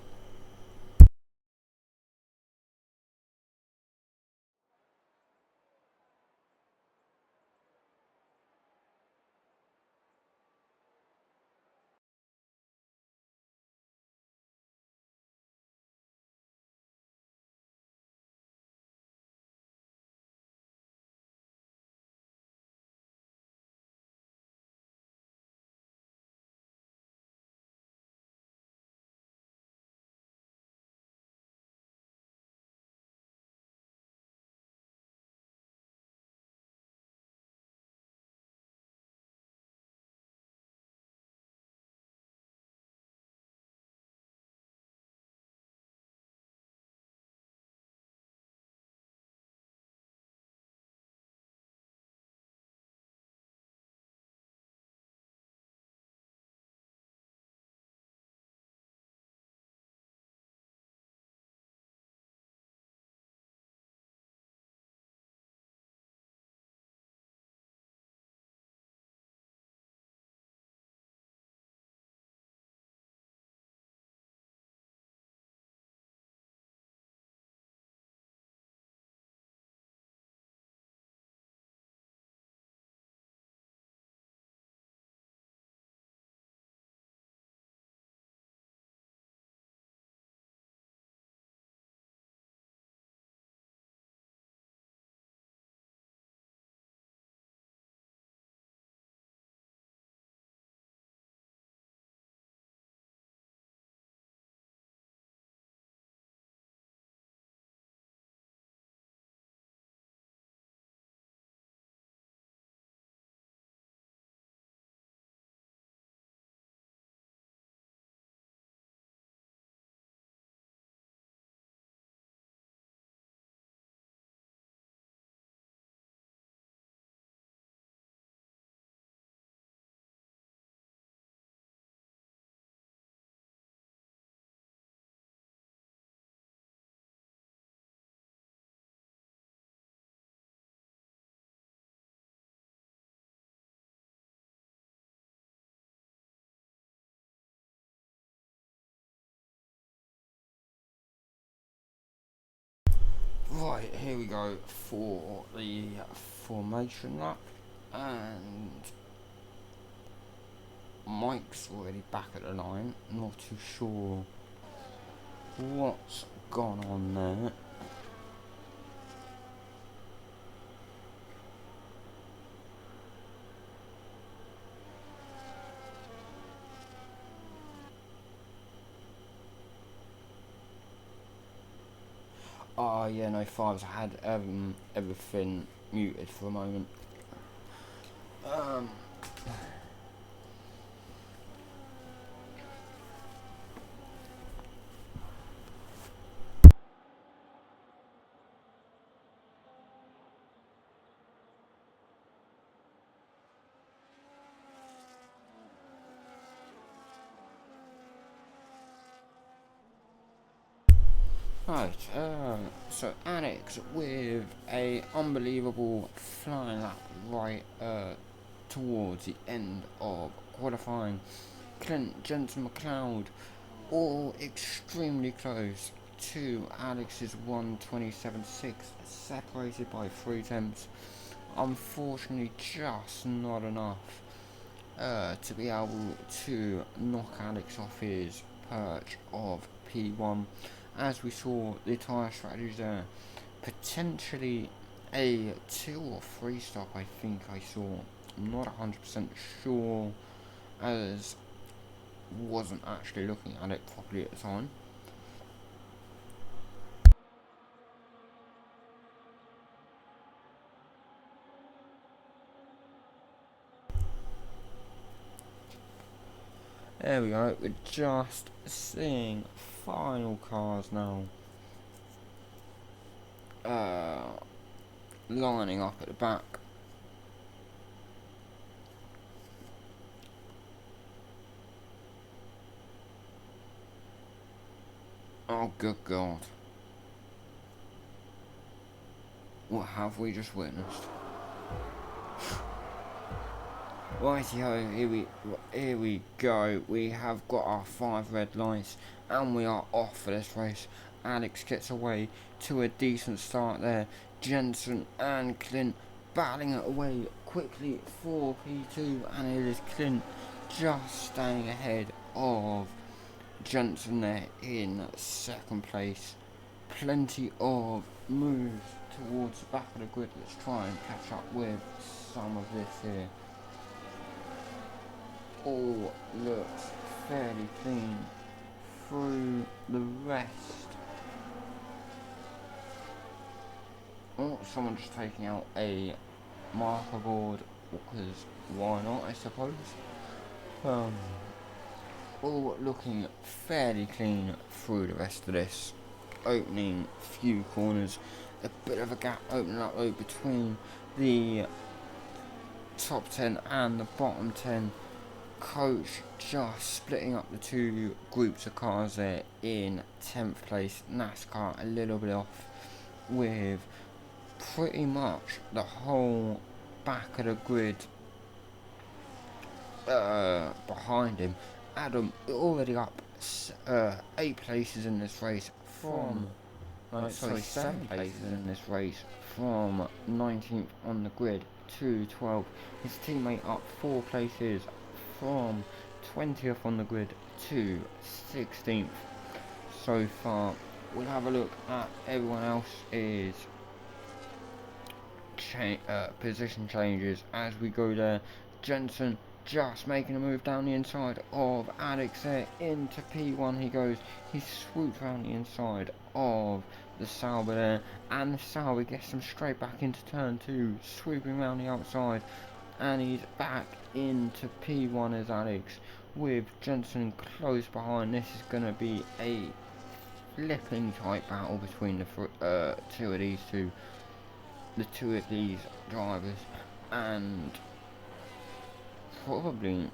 [SPEAKER 1] Right, here we go for the formation lap, and Mike's already back at the line. Not too sure what's gone on there. Oh yeah, no fives. I had everything muted for a moment. Right, so Alex with a unbelievable flying lap right towards the end of qualifying. Clint, Jensen, McLeod, all extremely close to Alex's 1:27.6, separated by 3 tenths. Unfortunately, just not enough to be able to knock Alex off his perch of P1. As we saw the tyre strategies there, potentially a 2 or 3 stop, I think I saw. I'm not 100% sure, as wasn't actually looking at it properly at the time. There we go, we're just seeing final cars now lining up at the back. Oh good god, what have we just witnessed? Rightio, here we go. We have got our 5 red lights and we are off for this race. Alex gets away to a decent start there. Jensen and Clint battling it away quickly for P2, and it is Clint just staying ahead of Jensen there in second place. Plenty of moves towards the back of the grid. Let's try and catch up with some of this here. All looks fairly clean through the rest. Oh, someone just taking out a marker board, because why not, I suppose. All looking fairly clean through the rest of this opening few corners. A bit of a gap opening up though between the top 10 and the bottom 10. Coach just splitting up the 2 groups of cars there in 10th place. NASCAR a little bit off, with pretty much the whole back of the grid behind him. Adam already up 8 places in this race from 7 places in this race, from 19th on the grid to 12th. His teammate up 4 places from 20th on the grid to 16th so far. We'll have a look at everyone else's position changes as we go there. Jensen just making a move down the inside of Alex there into P1 he goes. He swoops around the inside of the Sauber there, and the Sauber gets him straight back into turn 2, swooping around the outside, and he's back into P1 as Alex, with Jensen close behind. This is going to be a flipping tight battle between the two of these drivers, and probably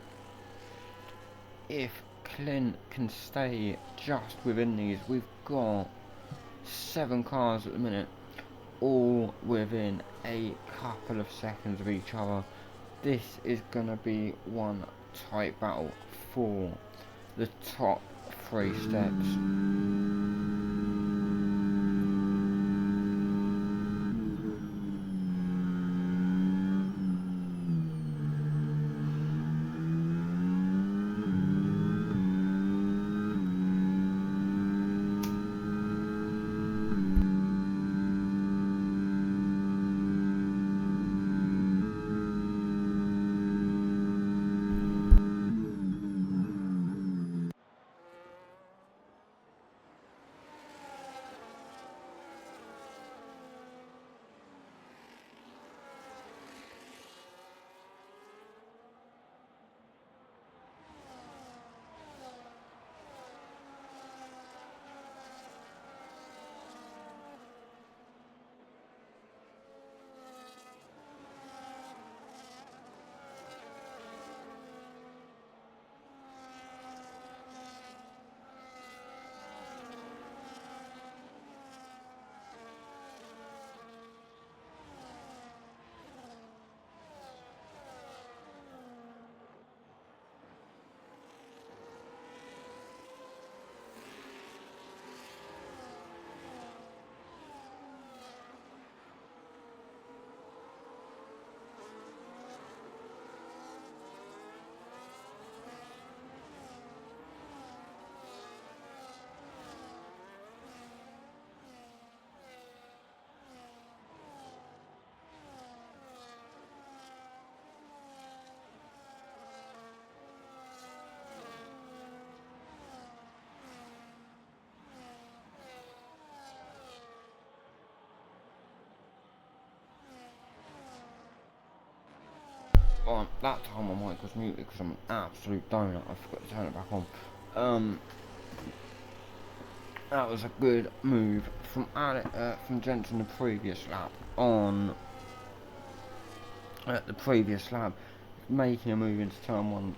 [SPEAKER 1] if Clint can stay just within these. We've got 7 cars at the minute, all within a couple of seconds of each other. This is going to be one tight battle for the top 3 steps. That time my mic was muted because I'm an absolute donut. I forgot to turn it back on. Um, that was a good move from from Jensen the previous lap on the previous lap, making a move into turn one.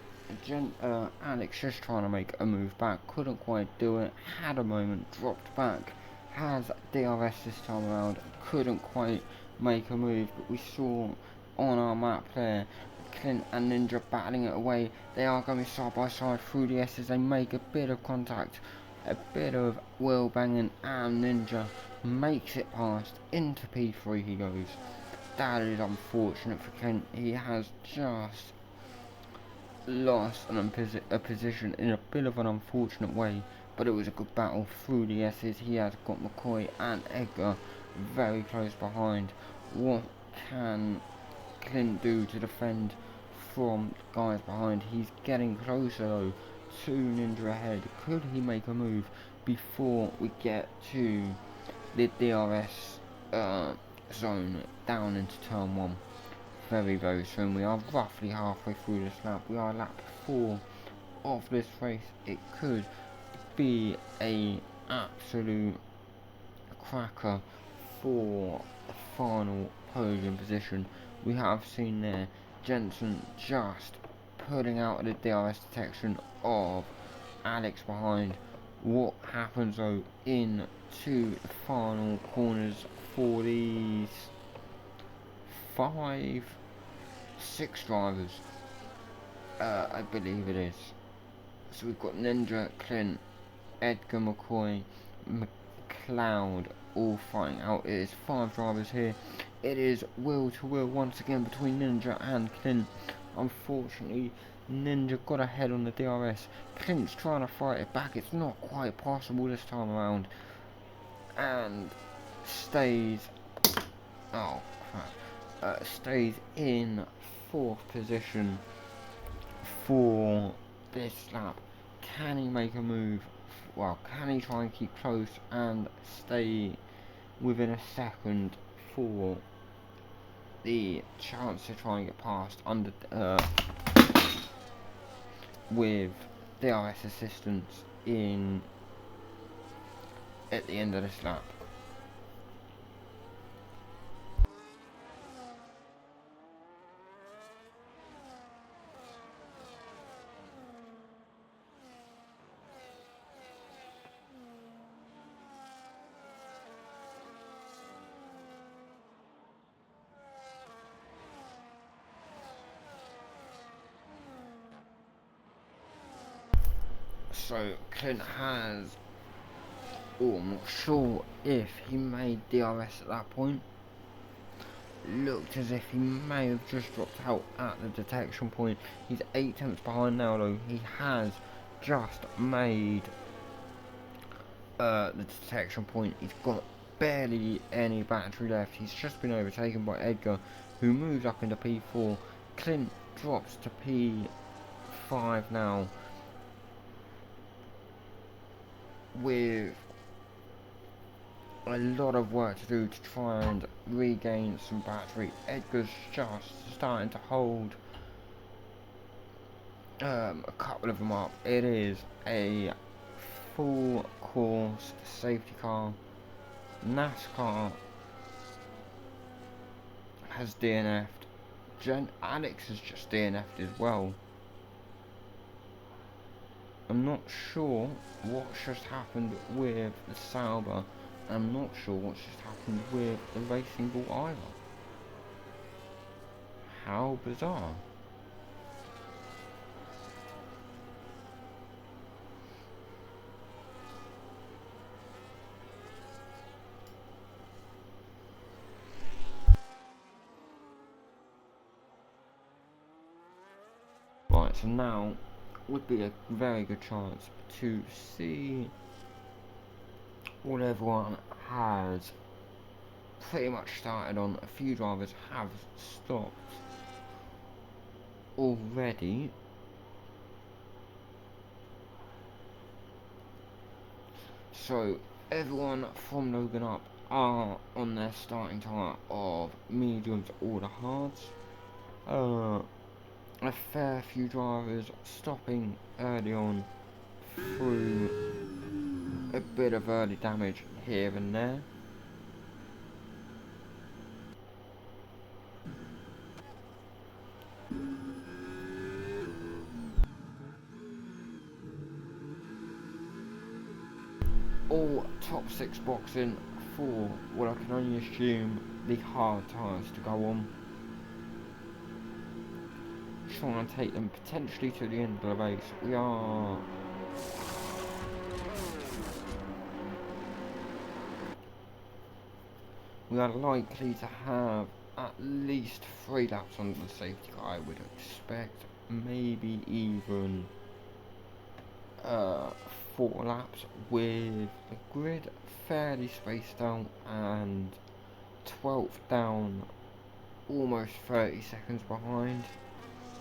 [SPEAKER 1] Alex just trying to make a move back, couldn't quite do it, had a moment, dropped back, has DRS this time around, couldn't quite make a move, but we saw on our map there, Clint and Ninja battling it away. They are going side by side through the S's, they make a bit of contact, a bit of wheel banging, and Ninja makes it past, into P3 he goes. That is unfortunate for Clint, he has just lost a position in a bit of an unfortunate way, but it was a good battle through the S's. He has got McCoy and Edgar very close behind. What can Clint do to defend from guys behind? He's getting closer though to Ninja ahead. Could he make a move before we get to the DRS zone down into turn one? Very soon. We are roughly halfway through this lap. We are lap 4 of this race. It could be a absolute cracker for the final podium position. We have seen there Jensen just pulling out of the DRS detection of Alex behind. What happens though into the final corners for these 6 drivers, I believe it is. So we've got Ninja, Clint, Edgar, McCoy, McLeod all fighting out. It is 5 drivers here. It is wheel to wheel once again between Ninja and Clint. Unfortunately, Ninja got ahead on the DRS. Clint's trying to fight it back. It's not quite possible this time around. And stays... Oh, crap. Stays in 4th position for this lap. Can he make a move? Well, can he try and keep close and stay within a second for the chance to try and get past under with DRS assistance in at the end of this lap? So Clint has, I'm not sure if he made DRS at that point. Looked as if he may have just dropped out at the detection point. He's 8 tenths behind now though. He has just made the detection point. He's got barely any battery left. He's just been overtaken by Edgar, who moves up into P4. Clint drops to P5 now, with a lot of work to do to try and regain some battery. Edgar's just starting to hold a couple of them up. It is a full course safety car. NASCAR has DNF'd. Alex has just DNF'd as well. I'm not sure what's just happened with the Sauber. I'm not sure what's just happened with the Racing Bull either. How bizarre. Right, so now would be a very good chance to see what everyone has pretty much started on. A few drivers have stopped already. So everyone from Logan up are on their starting tyre of mediums or the hards. a fair few drivers stopping early on through a bit of early damage here and there. All top 6 boxing for what I can only assume the hard tyres to go on. Trying to take them potentially to the end of the race. We are likely to have at least 3 laps under the safety car, I would expect. Maybe even 4 laps, with the grid fairly spaced out and 12th down, almost 30 seconds behind.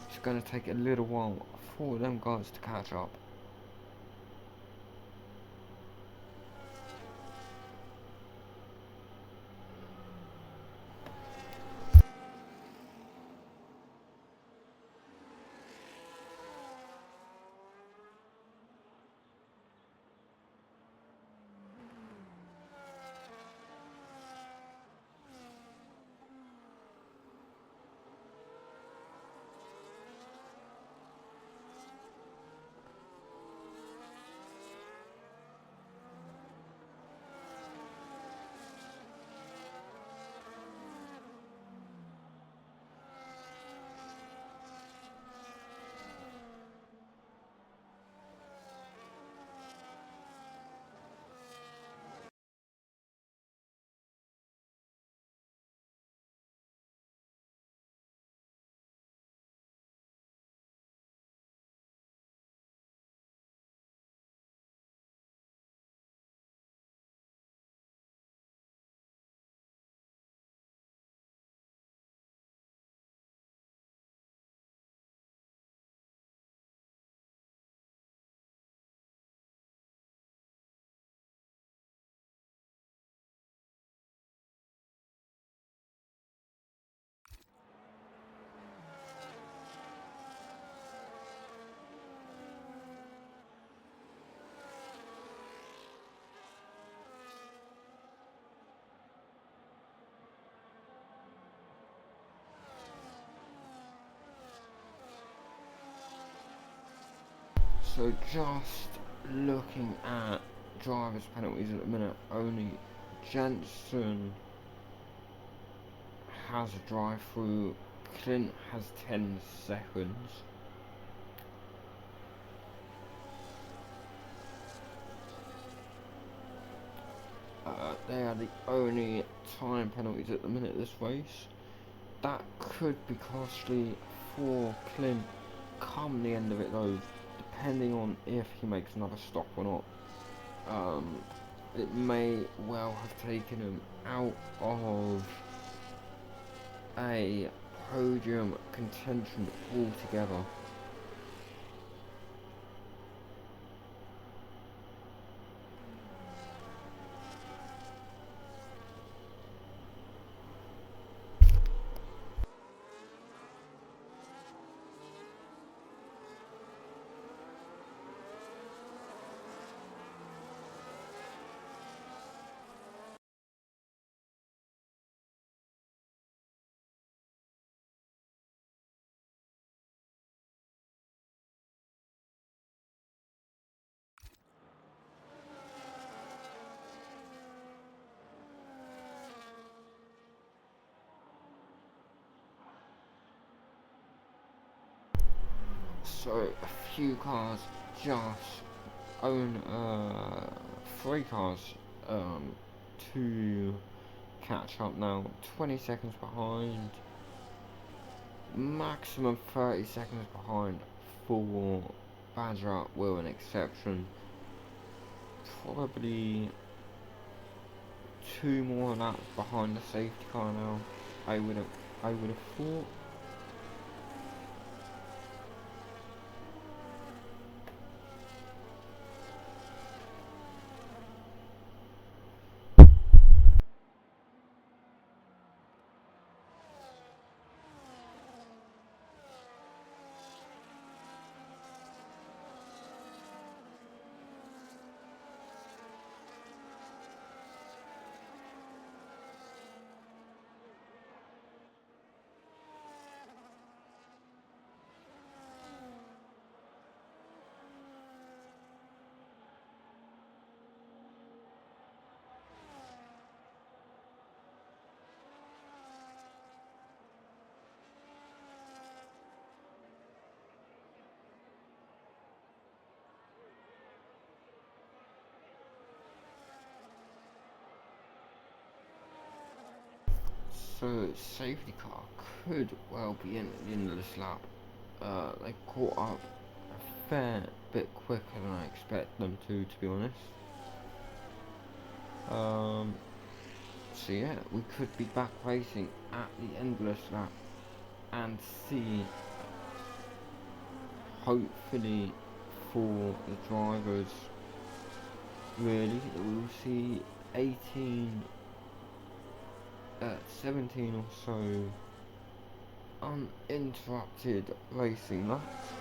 [SPEAKER 1] It's going to take a little while for them guys to catch up. So just looking at drivers' penalties at the minute, only Jensen has a drive through, Clint has 10 seconds. They are the only time penalties at the minute this race. That could be costly for Clint come the end of it though, depending on if he makes another stop or not. It may well have taken him out of a podium contention altogether. So a few cars just own 3 cars to catch up now. 20 seconds behind, maximum 30 seconds behind for Badger will an exception. Probably 2 more laps behind the safety car now. I would have thought. So safety car could well be in at the end of this lap. They caught up a fair bit quicker than I expect them to be honest. So yeah, we could be back racing at the end of this lap and see, hopefully for the drivers, really, we'll see 17 or so uninterrupted racing laps.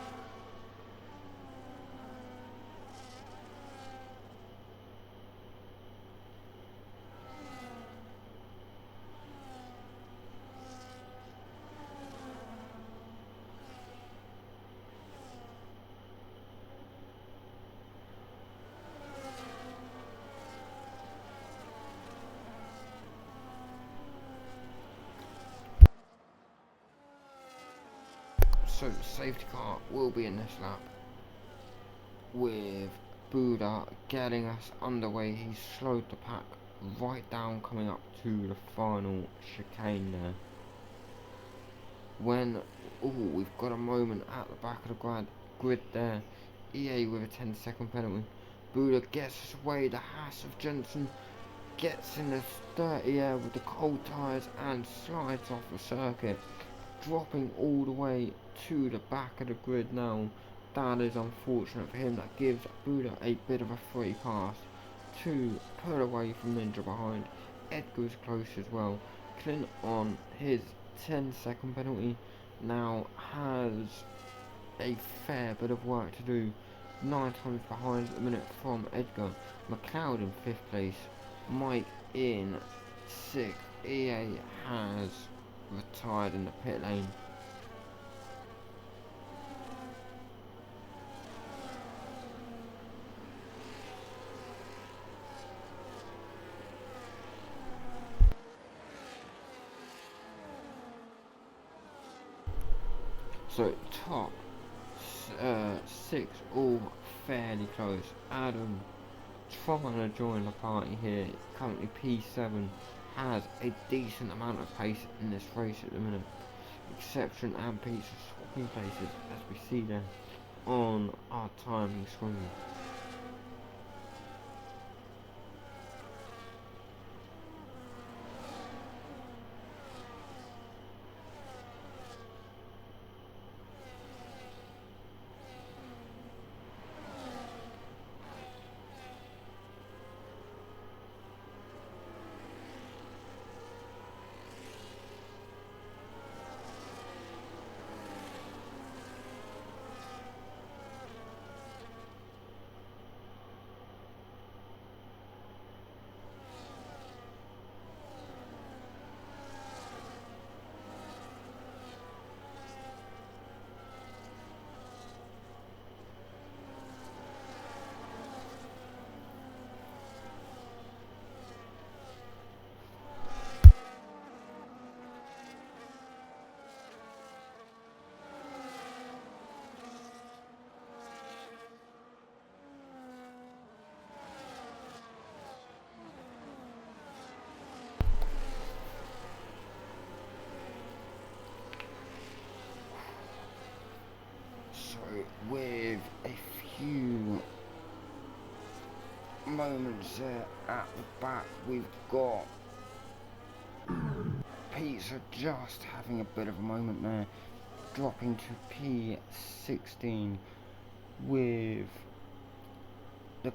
[SPEAKER 1] So the safety car will be in this lap with Buda getting us underway. He's slowed the pack right down coming up to the final chicane there. When, we've got a moment at the back of the grid there. EA with a 10-second penalty. Buda gets us away. The Haas of Jensen gets in the dirty air with the cold tyres and slides off the circuit, dropping all the way to the back of the grid now. That is unfortunate for him. That gives Buda a bit of a free pass to pull away from Ninja behind. Edgar's close as well. Clint on his 10-second penalty now has a fair bit of work to do. 9 times behind at the minute from Edgar. McLeod in 5th place. Mike in 6th. EA has retired in the pit lane. So top 6 all fairly close. Adam trying to join the party here, currently P7, has a decent amount of pace in this race at the minute. Exception and Pete's swapping places as we see there on our timing screen. With a few moments there at the back, we've got Pizza just having a bit of a moment there, dropping to P16 with the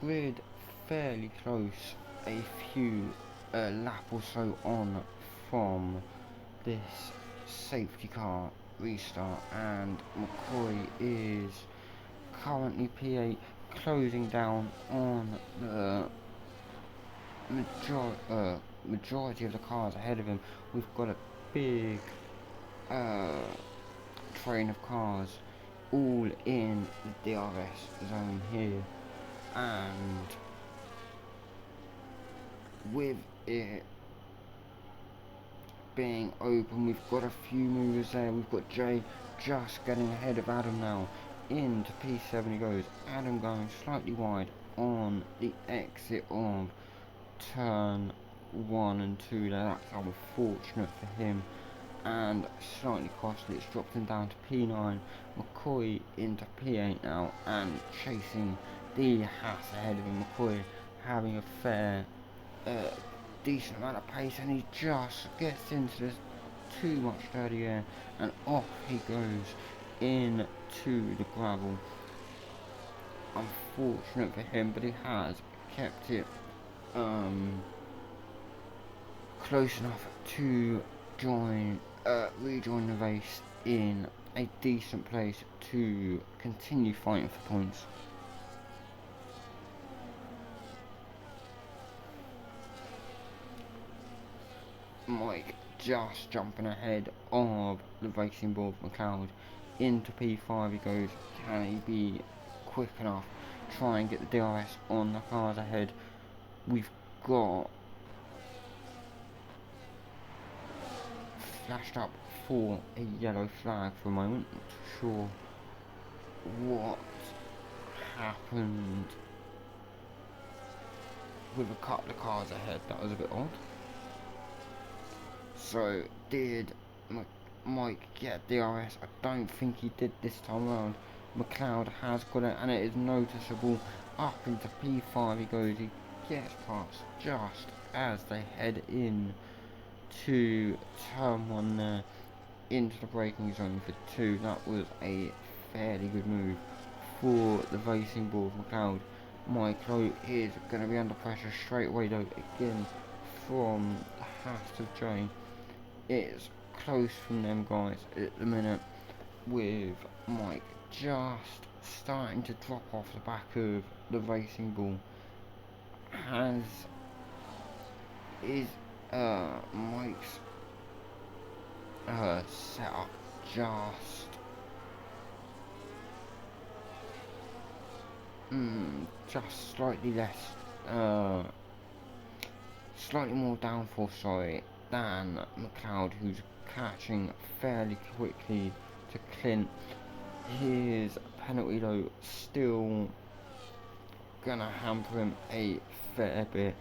[SPEAKER 1] grid fairly close, a few lap or so on from this safety car restart, and McCoy is currently P8, closing down on the majority of the cars ahead of him. We've got a big train of cars all in the DRS zone here, and with it being open, we've got a few movers there. We've got Jay just getting ahead of Adam now. Into P7 he goes. Adam going slightly wide on the exit of turn 1 and 2 there. That's unfortunate for him and slightly costly. It's dropped him down to P9. McCoy into P8 now and chasing the Haas ahead of him. McCoy having a fair, decent amount of pace, and he just gets into this too much dirty air and off he goes into the gravel. Unfortunate for him, but he has kept it close enough to rejoin the race in a decent place to continue fighting for points. Mike just jumping ahead of the Racing Bull McLeod into P5 he goes. Can he be quick enough? Try and get the DRS on the cars ahead. We've got flashed up for a yellow flag for a moment. Not sure what happened with a couple of cars ahead. That was a bit odd. So did Mike get DRS? I don't think he did this time around. McLeod has got it, and it is noticeable. Up into P5 he goes. He gets past just as they head in to turn 1 there, into the braking zone for 2. That was a fairly good move for the Racing Bull McLeod. Mike is going to be under pressure straight away though, again from the Haas of Jay. It's close from them guys at the minute, with Mike just starting to drop off the back of the Racing Bull. Mike's setup just slightly less, slightly more downforce, sorry, than McLeod, who's catching fairly quickly to Clint. His penalty though still gonna hamper him a fair bit,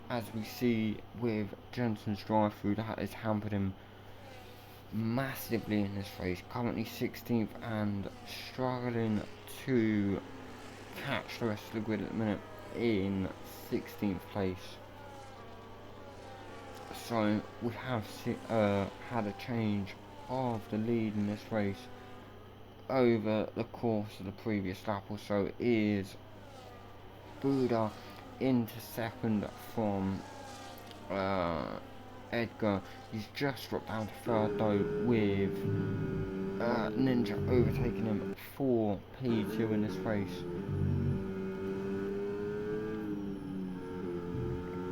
[SPEAKER 1] as we see with Jensen's drive-through. That has hampered him massively in this race. Currently 16th and struggling to catch the rest of the grid at the minute in 16th place. So we have had a change of the lead in this race over the course of the previous lap or so. Is Buda into second from Edgar. He's just dropped down to third though, with Ninja overtaking him for P2 in this race.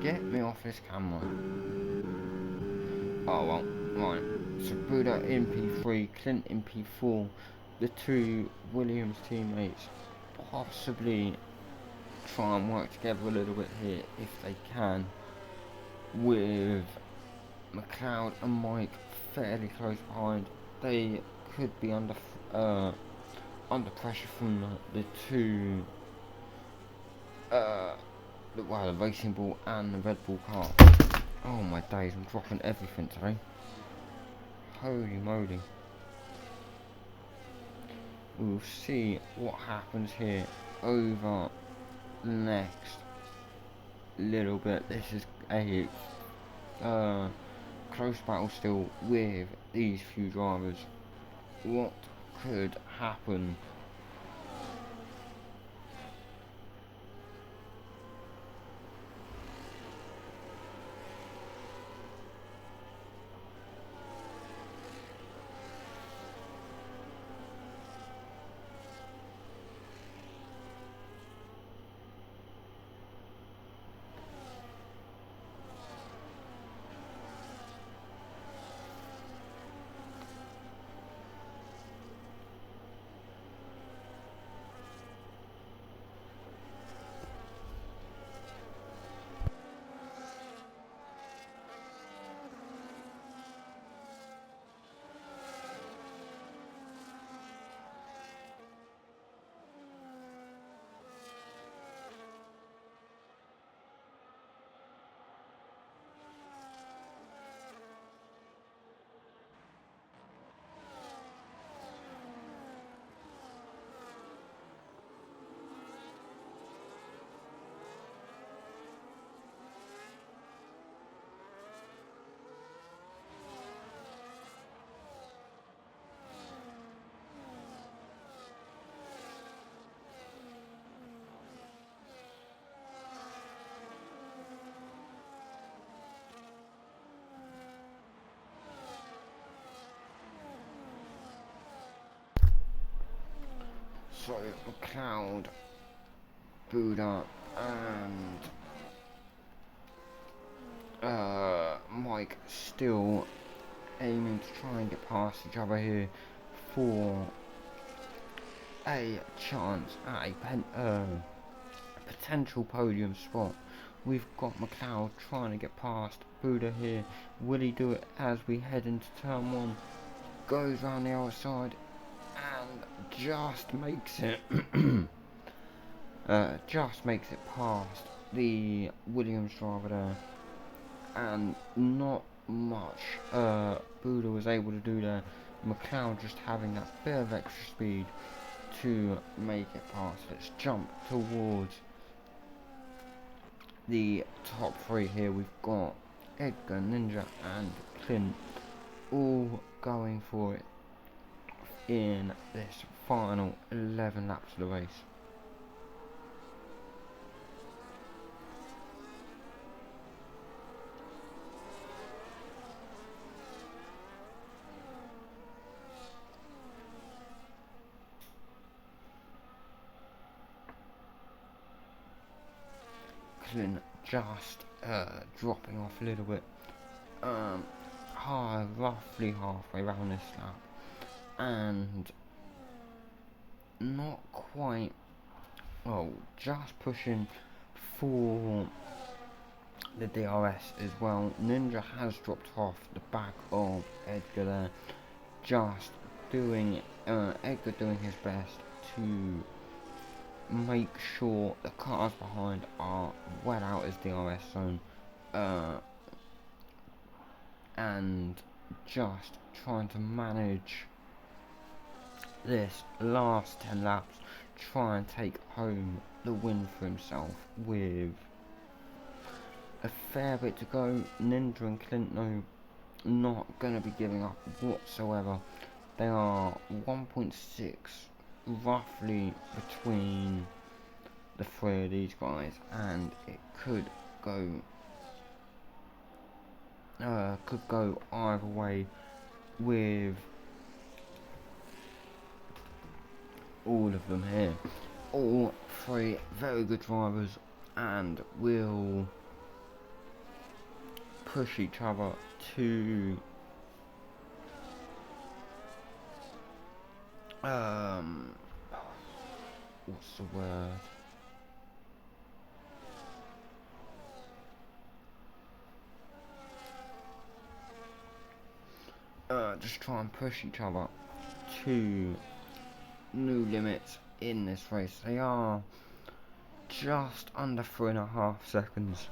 [SPEAKER 1] Get me off this camera. Oh well, right. So Buda in P3, Clint in P4. The two Williams teammates possibly try and work together a little bit here if they can, with McLeod and Mike fairly close behind. They could be under pressure from the two the Racing Bull and the Red Bull car. Oh my days, I'm dropping everything today. Holy moly. We'll see what happens here over the next little bit. This is a close battle still with these few drivers. What could happen? So McLeod, Buddha, and Mike still aiming to try and get past each other here for a chance at a potential podium spot. We've got McLeod trying to get past Buddha here. Will he do it as we head into turn one? Goes round the outside and just makes it just makes it past the Williams driver there, and not much Buddha was able to do there. McLeod just having that bit of extra speed to make it past. Let's jump towards the top three here. We've got Edgar, Ninja and Clint all going for it in this final 11 laps of the race. Clint just dropping off a little bit, roughly halfway around this lap, and not quite, well, just pushing for the DRS as well. Ninja has dropped off the back of Edgar there, just doing, Edgar doing his best to make sure the cars behind are well out his DRS zone, and just trying to manage this last 10 laps, try and take home the win for himself with a fair bit to go. Ninja and Clint though not going to be giving up whatsoever. They are 1.6 roughly between the three of these guys, and it could go either way with all of them here. All three very good drivers and will push each other to what's the word? Just try and push each other to new limits in this race. They are just under 3.5 seconds.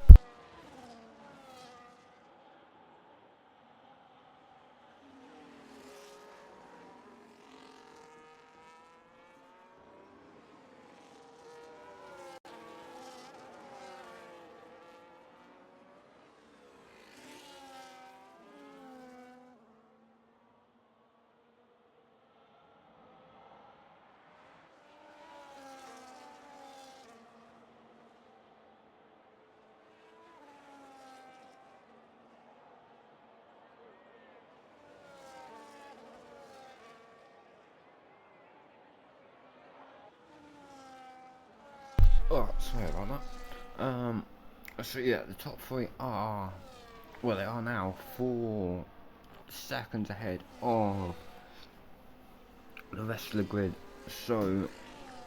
[SPEAKER 1] Oh, sorry about that. So yeah, the top three are, well, they are now 4 seconds ahead of the rest of the grid. So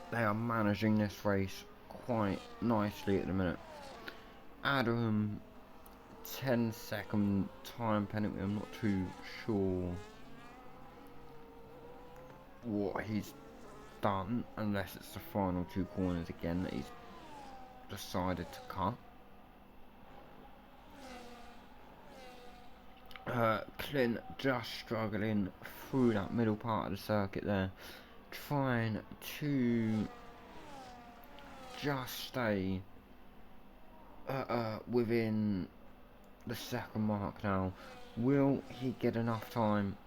[SPEAKER 1] they are managing this race quite nicely at the minute. Adam, 10-second time penalty. I'm not too sure what he's done, unless it's the final 2 corners again that he's decided to cut. Clint just struggling through that middle part of the circuit there, trying to just stay within the second mark now. Will he get enough time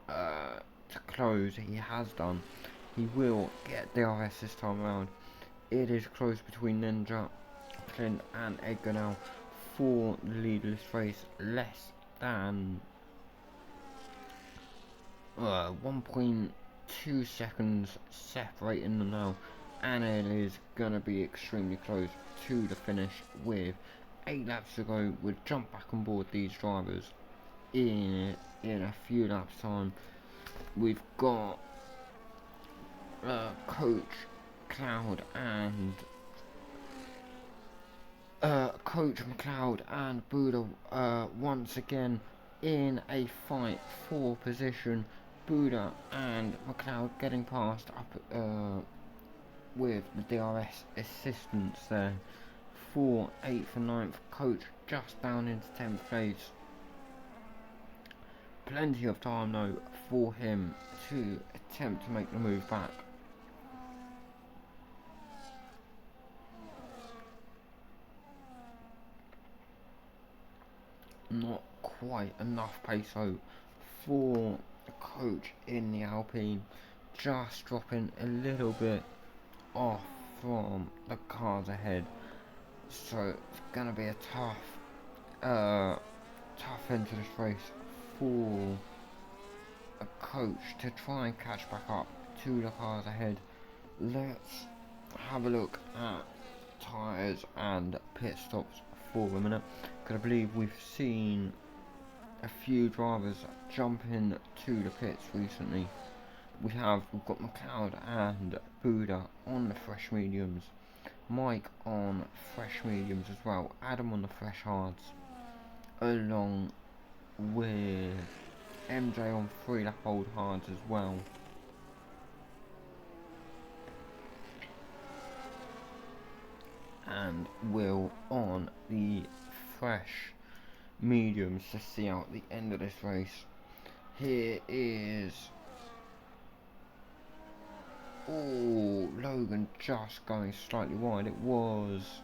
[SPEAKER 1] to close? He has done. He will get DRS this time around. It is close between Ninja, Clint and Edgar now for the lead of this race. Less than 1.8 2 seconds separating them now, and it is going to be extremely close to the finish with 8 laps to go. We'll jump back on board these drivers in a few laps time. We've got Coach McLeod and Buddha once again in a fight for position. Buddha and McLeod getting past up with the DRS assistance there for 8th and 9th. Coach just down into 10th place. Plenty of time though for him to attempt to make the move back. Not quite enough pace though for Coach in the Alpine, just dropping a little bit off from the cars ahead, so it's gonna be a tough end to this race for a Coach to try and catch back up to the cars ahead. Let's have a look at tyres and pit stops for a minute, because I believe we've seen a few drivers jump in to the pits recently. We've got McLeod and Buddha on the fresh mediums, Mike on fresh mediums as well, Adam on the fresh hards, along with MJ on 3-lap old hards as well. And Will on the fresh mediums to see out the end of this race. Here is Logan just going slightly wide. It was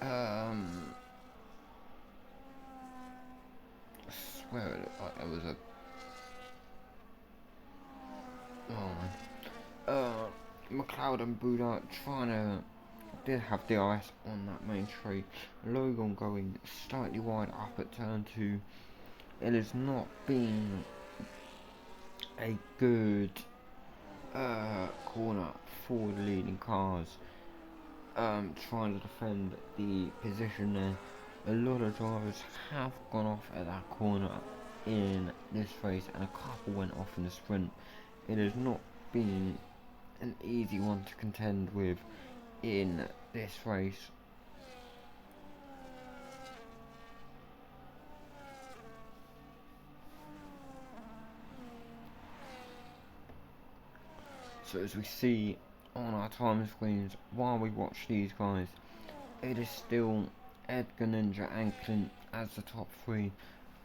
[SPEAKER 1] I swear it looked like there was a McLeod and Buddha did have DRS on that main straight. Logan going slightly wide up at turn 2. It has not been a good corner for the leading cars, trying to defend the position there. A lot of drivers have gone off at that corner in this race, and a couple went off in the sprint. It has not been an easy one to contend with in this race. So as we see on our time screens while we watch these guys, it is still Edgar, Ninja and Clint as the top 3,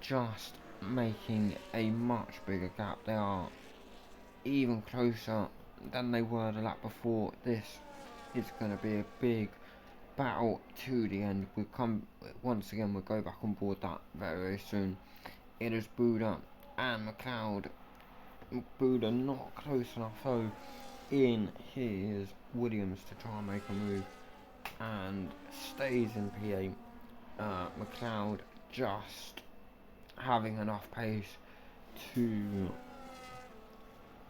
[SPEAKER 1] just making a much bigger gap. They are even closer than they were the lap before. This is going to be a big battle to the end. We'll go back on board that very, very soon. It is Buddha and McLeod. Buddha not close enough though in his Williams to try and make a move, and stays in P8. McLeod just having enough pace to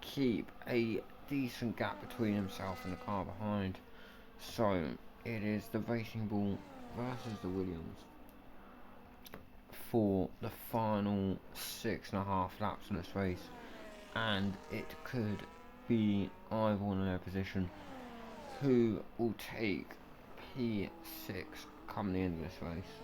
[SPEAKER 1] keep a decent gap between himself and the car behind. So it is the Racing Bull versus the Williams for the final 6.5 laps in this race, and it could be either one in their position who will take P6 come the end of this race.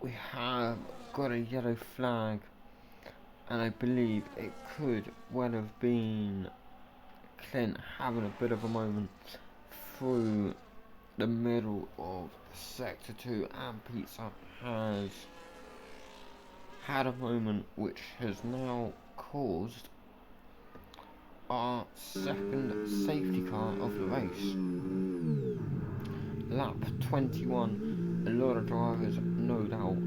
[SPEAKER 1] We have got a yellow flag, and I believe it could well have been Clint having a bit of a moment through the middle of sector 2, and Pizza has had a moment which has now caused our second safety car of the race. Lap 21, a lot of drivers no doubt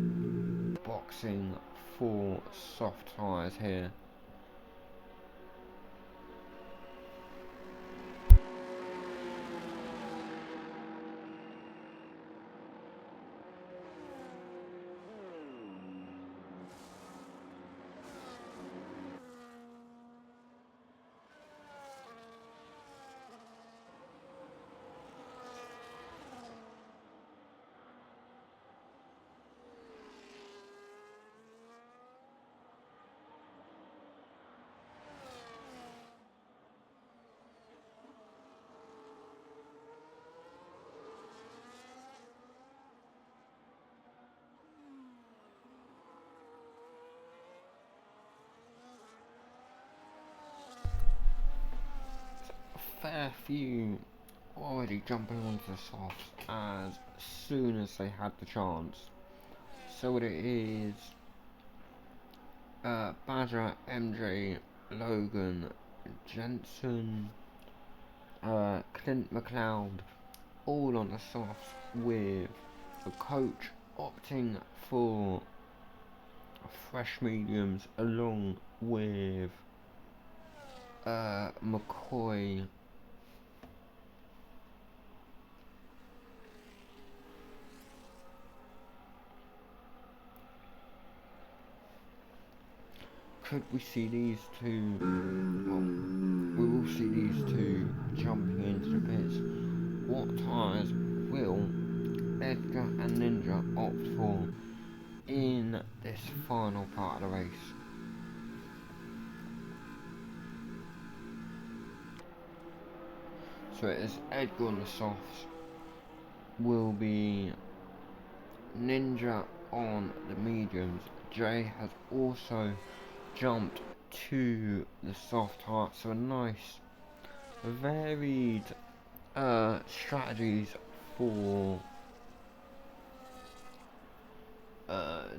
[SPEAKER 1] boxing for soft tyres here. fair few already jumping onto the softs as soon as they had the chance. So it is Badger, MJ, Logan, Jensen, Clint McLeod, all on the softs, with the coach opting for fresh mediums along with McCoy. Could we see these two? Well, we will see these two jumping into the pits. What tyres will Edgar and Ninja opt for in this final part of the race? So it is Edgar on the softs, will be Ninja on the mediums. Jay has also jumped to the soft heart, so a nice varied strategies for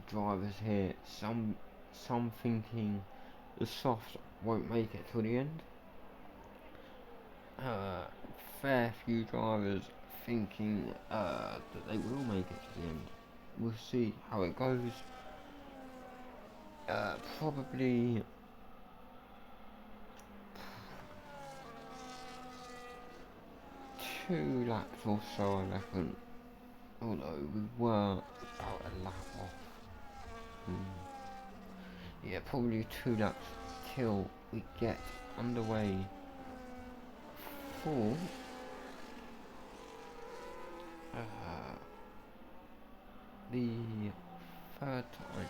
[SPEAKER 1] drivers here. Some thinking the soft won't make it till the end. Fair few drivers thinking that they will make it to the end. We'll see how it goes. Probably 2 laps or so, I reckon. Although we were about a lap off. Yeah, probably 2 laps till we get underway for the third time.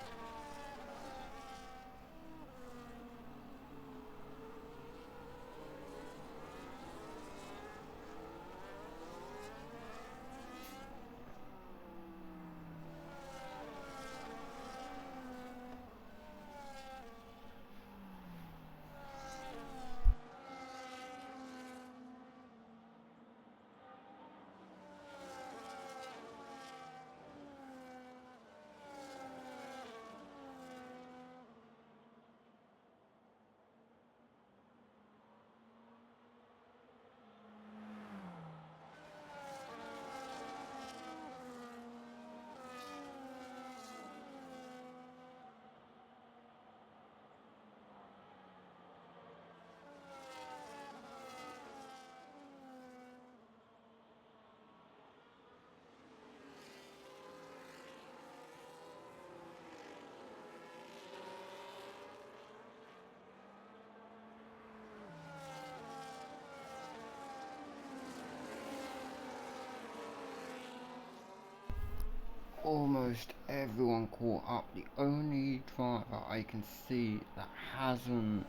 [SPEAKER 1] Almost everyone caught up. The only driver I can see that hasn't...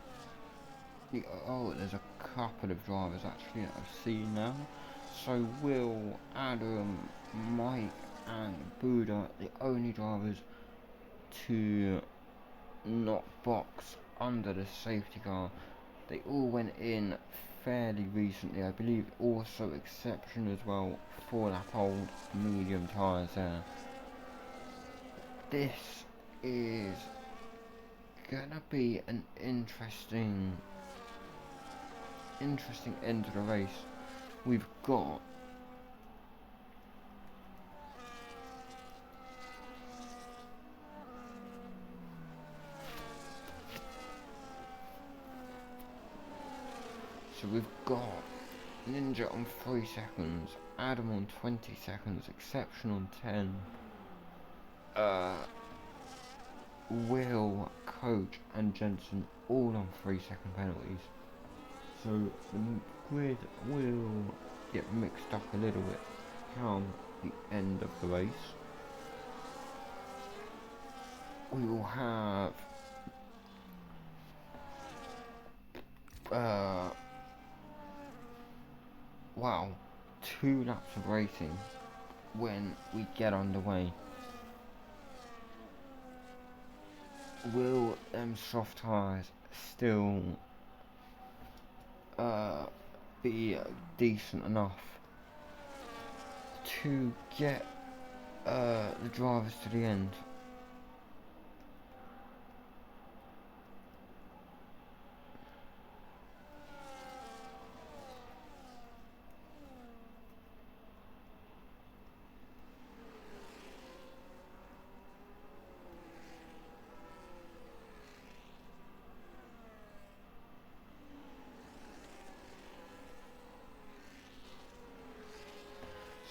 [SPEAKER 1] Oh, there's a couple of drivers actually that I've seen now. So Will, Adam, Mike and Buddha, the only drivers to not box under the safety car. They all went in fairly recently. I believe also exception as well, 4-lap old medium tyres there. This is gonna be an interesting end of the race. We've got Ninja on 3 seconds, Adam on 20 seconds, Exception on 10, Will, Coach and Jensen all on 3-second penalties. So the grid will get mixed up a little bit come the end of the race. We will have wow, 2 laps of racing when we get underway. Will them soft tyres still be decent enough to get the drivers to the end.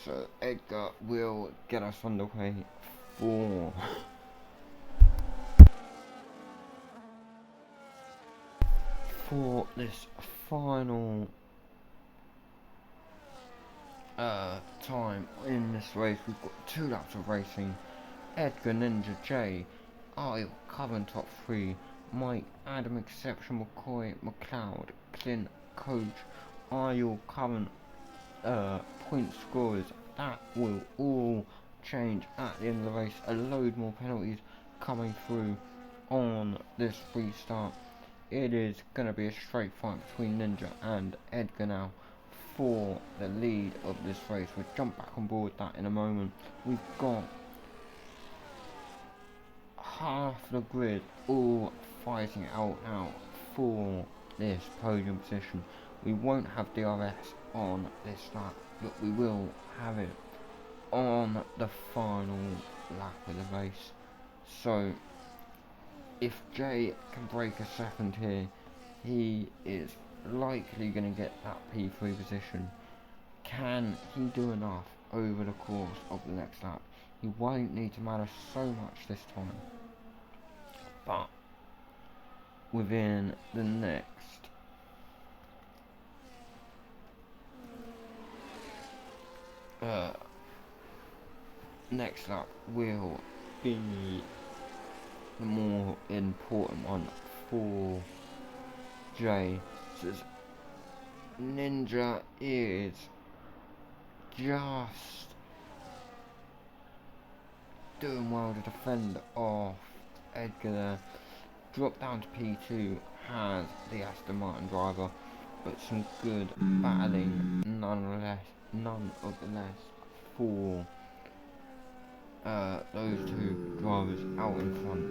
[SPEAKER 1] So Edgar will get us underway for this final time in this race. We've got 2 laps of racing. Edgar, Ninja, J are your current top 3. Mike, Adam, Exception, McCoy, McLeod, Clint, Coach are your current point scorers. That will all change at the end of the race. A load more penalties coming through on this restart. It is going to be a straight fight between Ninja and Edgar now for the lead of this race. We'll jump back on board that in a moment. We've got half the grid all fighting out now for this podium position. We won't have DRS on this lap, but we will have it on the final lap of the race. So if Jay can break a second here, he is likely going to get that P3 position. Can he do enough over the course of the next lap? He won't need to matter so much this time, but within the next lap will be the more important one for Jay. So Ninja is just doing well to defend off Edgar there. Drop down to P2 has the Aston Martin driver, but some good battling none of the less for those 2 drivers out in front.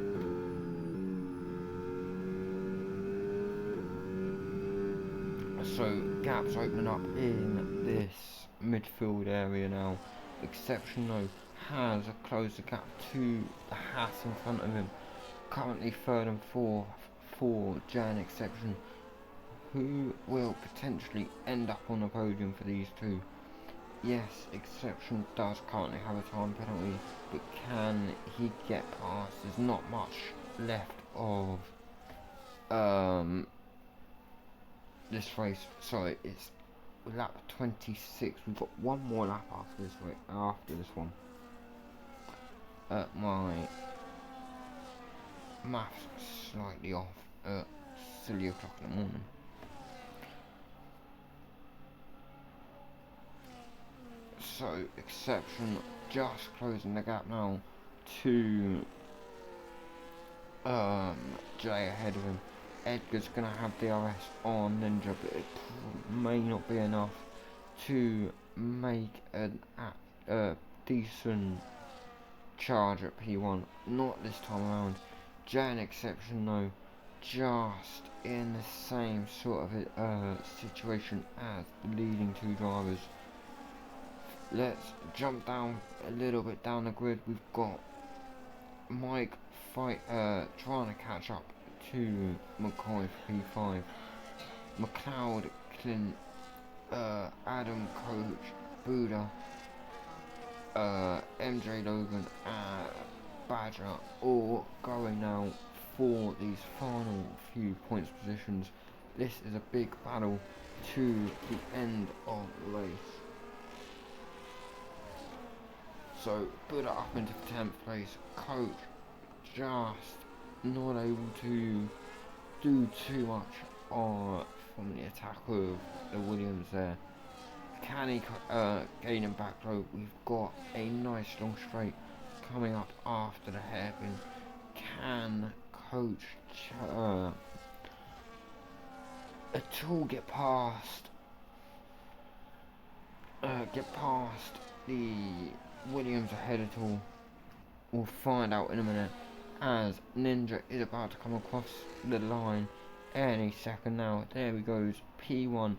[SPEAKER 1] So gaps opening up in this midfield area now. Exception though has closed the gap to the Haas in front of him. Currently 3rd and 4th for Jan Exception, who will potentially end up on the podium for these 2. Yes, Exception does currently have a time penalty, but can he get past? There's not much left of this race. Sorry, it's lap 26. We've got one more lap after this one. My maths slightly off at silly o'clock in the morning. So Exception just closing the gap now to Jay ahead of him. Edgar's gonna have DRS on Ninja, but it may not be enough to make a decent charge at P1. Not this time around. Jay and Exception though, just in the same sort of situation as the leading 2 drivers. Let's jump down a little bit down the grid. We've got Mike trying to catch up to McCoy for P5. McLeod, Clint, Adam, Coach, Buddha, MJ Logan, and Badger all going now for these final few points positions. This is a big battle to the end of the race. So Buddha up into 10th place. Coach just not able to do too much from the attack of the Williams there. Can he gain him back though? We've got a nice long straight coming up after the hairpin. Can Coach at all get past get past the Williams ahead at all. We'll find out in a minute, as Ninja is about to come across the line any second now. There he goes, P1,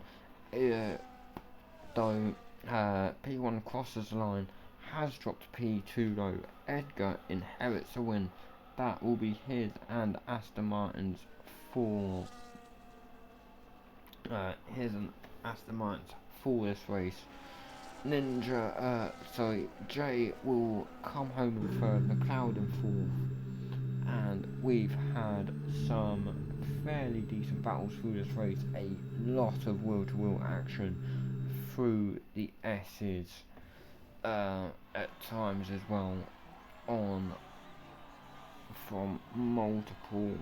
[SPEAKER 1] though P1 crosses the line, has dropped P2 though. Edgar inherits a win. That will be his and Aston Martin's for this race. Jay will come home in third, McLeod in fourth, and we've had some fairly decent battles through this race. A lot of wheel-to-wheel action through the S's at times as well, from multiple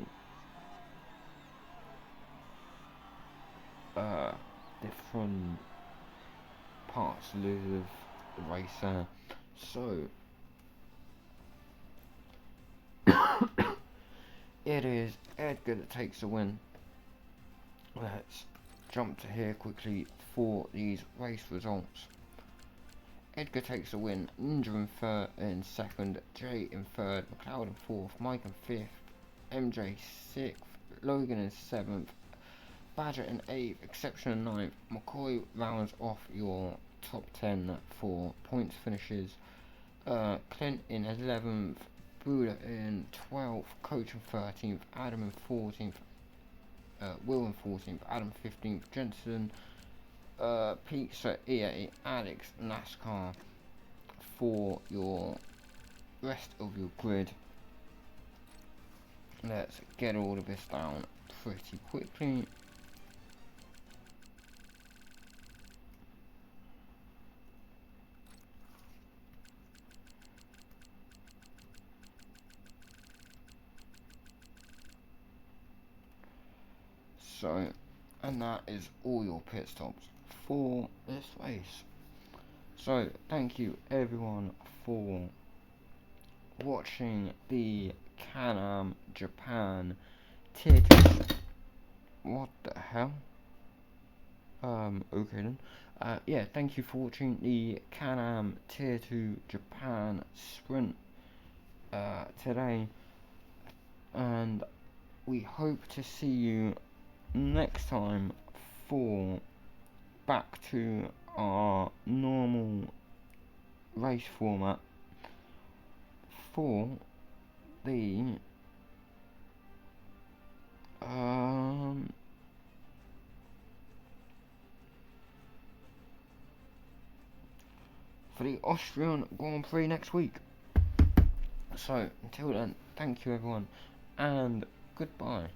[SPEAKER 1] different parts of the race there. So it is Edgar that takes the win. Let's jump to here quickly for these race results. Edgar takes the win, Ninja in second, Jay in third, McLeod in fourth, Mike in fifth, MJ sixth, Logan in seventh, Badger in eighth, Exception in ninth. McCoy rounds off your top 10 for points finishes. Clint in 11th, Buddha in 12th, Coach in 13th, Adam in 14th, Will in 14th, Adam 15th, Jensen, Pizza, EA, Alex, NASCAR for your rest of your grid. Let's get all of this down pretty quickly. So, and that is all your pit stops for this race. So, thank you everyone for watching the Can-Am Japan Tier 2. What the hell? Okay then. Yeah, thank you for watching the Can-Am Tier 2 Japan Sprint today. And we hope to see you next time for back to our normal race format for the Austrian Grand Prix next week. So until then, thank you everyone and goodbye.